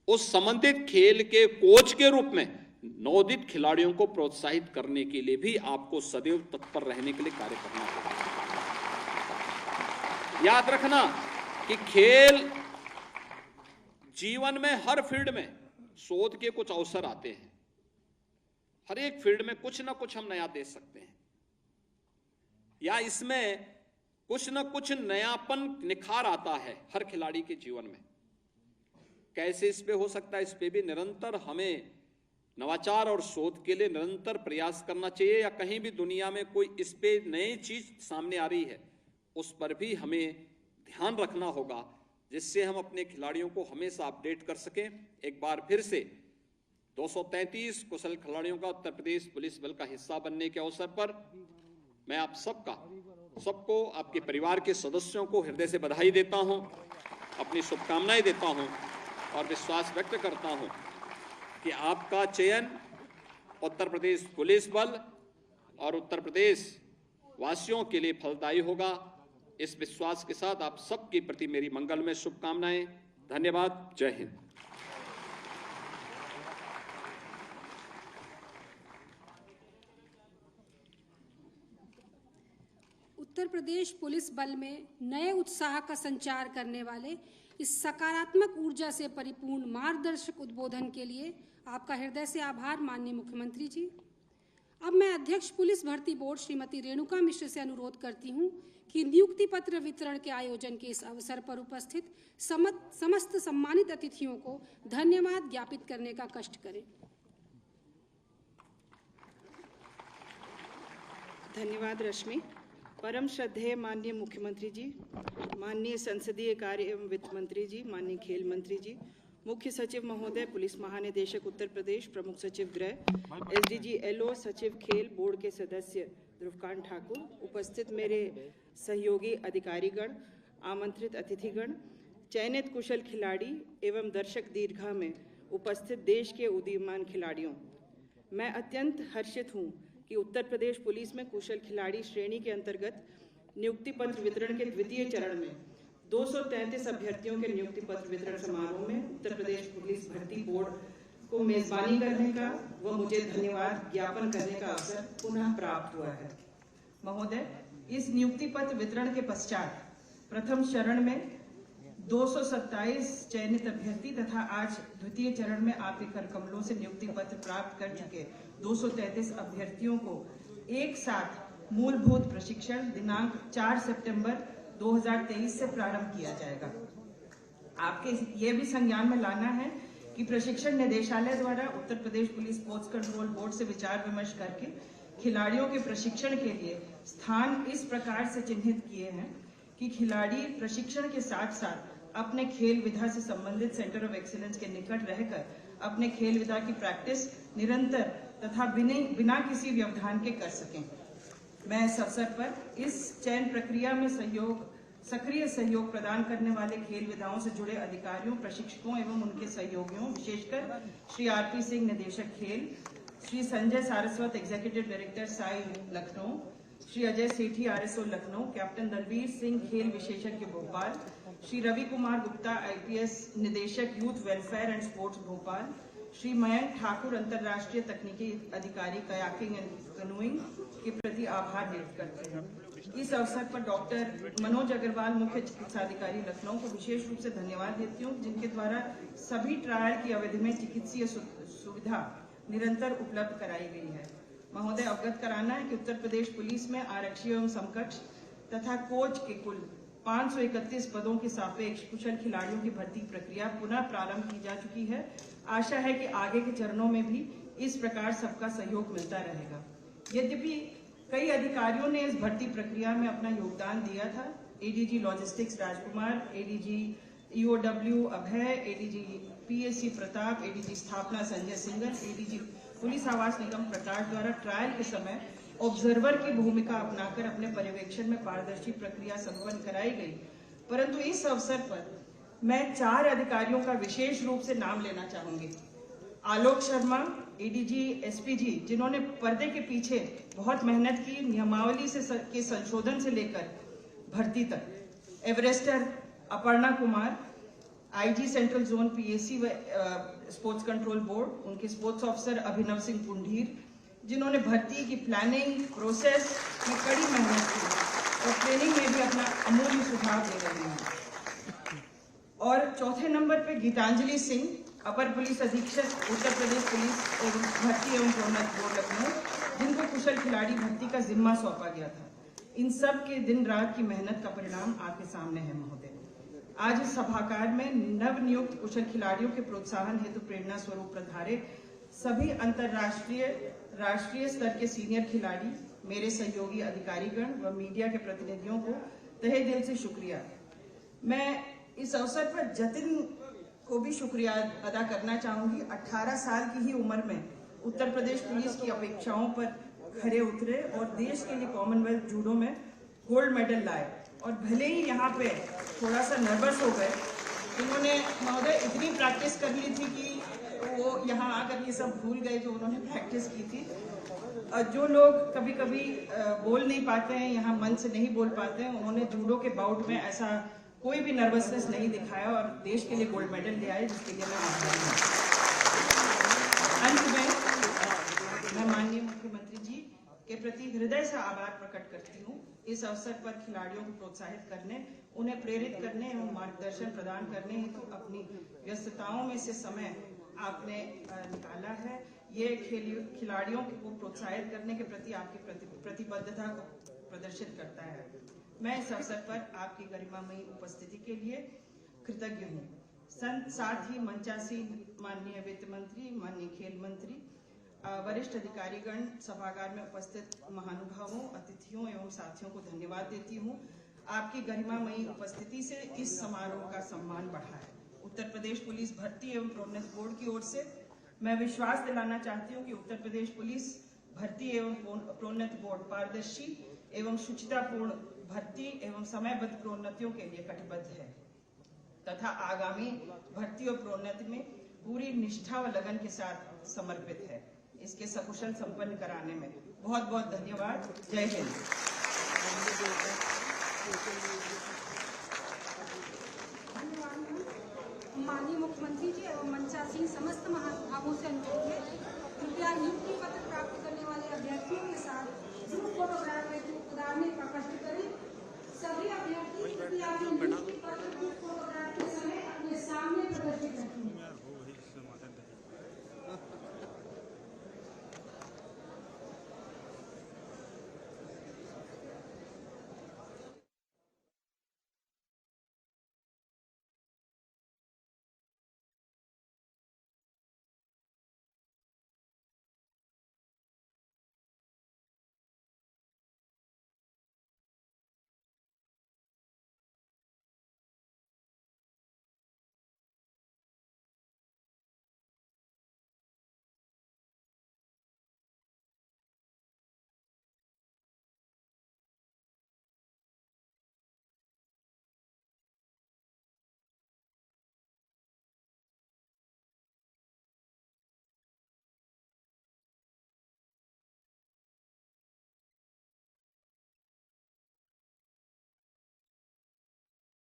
उस संबंधित खेल के कोच के रूप में नवोदित खिलाड़ियों को प्रोत्साहित करने के लिए भी आपको सदैव तत्पर रहने के लिए कार्य करना होगा। याद रखना कि खेल जीवन में हर फील्ड में शोध के कुछ अवसर आते हैं। हर एक फील्ड में कुछ ना कुछ हम नया दे सकते हैं, या इसमें कुछ ना कुछ नयापन निखार आता है हर खिलाड़ी के जीवन में। कैसे इस पे हो सकता है, इस पे भी निरंतर हमें नवाचार और शोध के लिए निरंतर प्रयास करना चाहिए। या कहीं भी दुनिया में कोई इस पे नई चीज सामने आ रही है, उस पर भी हमें ध्यान रखना होगा, जिससे हम अपने खिलाड़ियों को हमेशा अपडेट कर सकें। एक बार फिर से 233 कुशल खिलाड़ियों का उत्तर प्रदेश पुलिस बल का हिस्सा बनने के अवसर पर मैं आप सबको, आपके परिवार के सदस्यों को हृदय से बधाई देता हूं, अपनी शुभकामनाएं देता हूं और विश्वास व्यक्त करता हूं कि आपका चयन उत्तर प्रदेश पुलिस बल और उत्तर प्रदेश वासियों के लिए फलदायी होगा। इस विश्वास के साथ आप सबके प्रति मेरी मंगलमय शुभकामनाएं। धन्यवाद। जय हिंद। उत्तर प्रदेश पुलिस बल में नए उत्साह का संचार करने वाले इस सकारात्मक ऊर्जा से परिपूर्ण मार्गदर्शक उद्बोधन के लिए आपका हृदय से आभार माननीय मुख्यमंत्री जी। अब मैं अध्यक्ष पुलिस भर्ती बोर्ड श्रीमती रेणुका मिश्र से अनुरोध करती हूं कि नियुक्ति पत्र वितरण के आयोजन के इस अवसर पर उपस्थित समस्त सम्मानित अतिथियों को धन्यवाद ज्ञापित करने का कष्ट करें। धन्यवाद रश्मि। परम श्रद्धेय माननीय मुख्यमंत्री जी, माननीय संसदीय कार्य एवं वित्त मंत्री जी, माननीय खेल मंत्री जी, मुख्य सचिव महोदय, पुलिस महानिदेशक उत्तर प्रदेश, प्रमुख सचिव गृह, एसडीजी एलओ, सचिव खेल, बोर्ड के सदस्य ध्रुवकांत ठाकुर, उपस्थित मेरे सहयोगी अधिकारीगण, आमंत्रित अतिथिगण, चयनित कुशल खिलाड़ी एवं दर्शक दीर्घा में उपस्थित देश के उदीयमान खिलाड़ियों, मैं अत्यंत हर्षित हूँ कि उत्तर प्रदेश पुलिस में कुशल खिलाड़ी श्रेणी के अंतर्गत नियुक्ति पत्र वितरण के द्वितीय चरण में 233 अभ्यर्थियों के नियुक्ति पत्र वितरण समारोह में उत्तर प्रदेश पुलिस भर्ती बोर्ड को मेजबानी करने का व मुझे धन्यवाद ज्ञापन करने का अवसर पुनः प्राप्त हुआ है। महोदय, इस नियुक्ति पत्र वितरण के पश्चात प्रथम चरण में 227 चयनित अभ्यर्थी तथा आज द्वितीय चरण में आपके कर कमलों से नियुक्ति पत्र प्राप्त कर चुके 233 अभ्यर्थियों को एक साथ मूलभूत प्रशिक्षण दिनांक 4 सितंबर 2023 से प्रारंभ किया जाएगा। आपके ये भी संज्ञान में लाना है कि प्रशिक्षण निदेशालय द्वारा Uttar Pradesh police sports control board से विचार विमर्श करके खिलाड़ियों के प्रशिक्षण के लिए स्थान इस प्रकार से चिन्हित किए हैं कि खिलाड़ी प्रशिक्षण के साथ साथ अपने खेल विधा से संबंधित सेंटर ऑफ एक्सीलेंस के निकट रहकर अपने खेल विधा की प्रैक्टिस निरंतर तथा बिना किसी व्यवधान के कर सकें। मैं इस अवसर पर इस चयन प्रक्रिया में सक्रिय सहयोग प्रदान करने वाले खेल विधाओं से जुड़े अधिकारियों, प्रशिक्षकों एवं उनके सहयोगियों, विशेषकर श्री आरपी सिंह निदेशक खेल, श्री संजय सारस्वत एग्जीक्यूटिव डायरेक्टर साई लखनऊ, श्री अजय सेठी आरएसओ लखनऊ, कैप्टन दलवीर सिंह खेल विशेषज्ञ भोपाल, श्री रवि कुमार गुप्ता आईपीएस निदेशक youth welfare and sports Bhopal, Shri Mayank Thakur अंतर्राष्ट्रीय तकनीकी अधिकारी कयाकिंग एंड कनूइंग के प्रति आभार व्यक्त करते हैं। इस अवसर पर डॉक्टर मनोज अग्रवाल मुख्य चिकित्साधिकारी लखनऊ को विशेष रूप से धन्यवाद देती हूँ, जिनके द्वारा सभी ट्रायल की अवधि में चिकित्सीय सुविधा निरंतर उपलब्ध कराई गई है। महोदय, अवगत कराना है कि उत्तर प्रदेश पुलिस में आरक्षी एवं समकक्ष तथा कोच के कुल 531 पदों के सापेक्ष कुशल खिलाड़ियों की भर्ती प्रक्रिया पुनः प्रारंभ की जा चुकी है। आशा है कि आगे के चरणों में भी इस प्रकार सबका सहयोग मिलता रहेगा। यद्यपि कई अधिकारियों ने इस भर्ती प्रक्रिया में अपना योगदान दिया था। एडीजी लॉजिस्टिक्स राजकुमार, एडीजी ईओडब्ल्यू अभय, एडीजी पीएससी प्रताप, एडीजी स्थापना संजय सिंघल, एडीजी पुलिस आवास निगम प्रकाश द्वारा ट्रायल के समय ऑब्जर्वर की भूमिका अपनाकर अपने पर्यवेक्षण में पारदर्शी प्रक्रिया संपन्न कराई गई। परंतु इस अवसर पर मैं 4 अधिकारियों का विशेष रूप से नाम लेना चाहूंगी। आलोक शर्मा, एडीजी एसपीजी, जिन्होंने पर्दे के पीछे बहुत मेहनत की, नियमावली के संशोधन से लेकर भर्ती तक। Everester Aparna Kumar, IG central zone PSC व स्पोर्ट्स कंट्रोल बोर्ड, उनके स्पोर्ट्स ऑफिसर अभिनव सिंह पुंडीर, जिन्होंने भर्ती की प्लानिंग प्रोसेस में कड़ी मेहनत की और ट्रेनिंग में भी अपना अमूल्य सुझाव दे रहे हैं। और चौथे नंबर पे गीतांजलि सिंह, अपर पुलिस अधीक्षक उत्तर प्रदेश पुलिस एवं भर्ती एवं प्रोन्नति बोर्ड लखनऊ, जिनको कुशल खिलाड़ी भर्ती का जिम्मा सौंपा गया था। इन सब के दिन रात की मेहनत का परिणाम आपके सामने है। महोदय, आज इस सभागार में नव नियुक्त कुशल खिलाड़ियों के प्रोत्साहन हेतु प्रेरणा स्वरूप प्रधारे सभी अंतर्राष्ट्रीय राष्ट्रीय स्तर के सीनियर खिलाड़ी, मेरे सहयोगी अधिकारीगण व मीडिया के प्रतिनिधियों को तहे दिल से शुक्रिया। मैं इस अवसर पर जतिन को भी शुक्रिया अदा करना चाहूंगी। 18 साल की ही उम्र में उत्तर प्रदेश पुलिस की अपेक्षाओं पर खरे उतरे और देश के लिए कॉमनवेल्थ जूडो में गोल्ड मेडल लाए। और भले ही यहाँ पे थोड़ा सा नर्वस हो गए, उन्होंने महोदय इतनी प्रैक्टिस कर ली थी कि वो यहाँ आकर ये सब भूल गए जो उन्होंने प्रैक्टिस की थी। जो लोग कभी कभी बोल नहीं पाते हैं, यहाँ मन से नहीं बोल पाते हैं, उन्होंने जूडो के बाउट में ऐसा कोई भी नर्वसनेस नहीं दिखाया और देश के लिए गोल्ड मेडल ले आए, जिसके लिए मैं आभारी हूँ। अंत में मैं माननीय मुख्यमंत्री जी के प्रति हृदय से आभार प्रकट करती हूँ। इस अवसर पर खिलाड़ियों को प्रोत्साहित करने, उन्हें प्रेरित करने एवं मार्गदर्शन प्रदान करने हेतु अपनी व्यस्तताओं में से समय आपने निकाला है। ये खिलाड़ियों को प्रोत्साहित करने के प्रति आपकी प्रतिबद्धता को प्रदर्शित करता है। मैं इस अवसर पर आपकी गरिमामयी उपस्थिति के लिए कृतज्ञ हूँ। साथ ही मंचासीन माननीय वित्त मंत्री, माननीय खेल मंत्री, वरिष्ठ अधिकारीगण, सभागार में उपस्थित महानुभावों, अतिथियों एवं साथियों को धन्यवाद देती हूँ। आपकी गरिमामयी उपस्थिति से इस समारोह का सम्मान बढ़ा है। उत्तर प्रदेश पुलिस भर्ती एवं प्रोन्नति बोर्ड की ओर से मैं विश्वास दिलाना चाहती हूँ कि उत्तर प्रदेश पुलिस भर्ती एवं प्रोन्नति बोर्ड पारदर्शी एवं शुचितापूर्ण भर्ती एवं समयबद्ध प्रोन्नतियों के लिए कटिबद्ध है तथा आगामी भर्ती और प्रोन्नति में पूरी निष्ठा व लगन के साथ समर्पित है। इसके सकुशल संपन्न कराने में बहुत बहुत धन्यवाद। जय हिंद। माननीय मुख्यमंत्री जी एवं मंचासीन समस्त महानुभावों से अनुरोध है, कृपया नियुक्ति पत्र प्राप्त करने वाले अभ्यर्थियों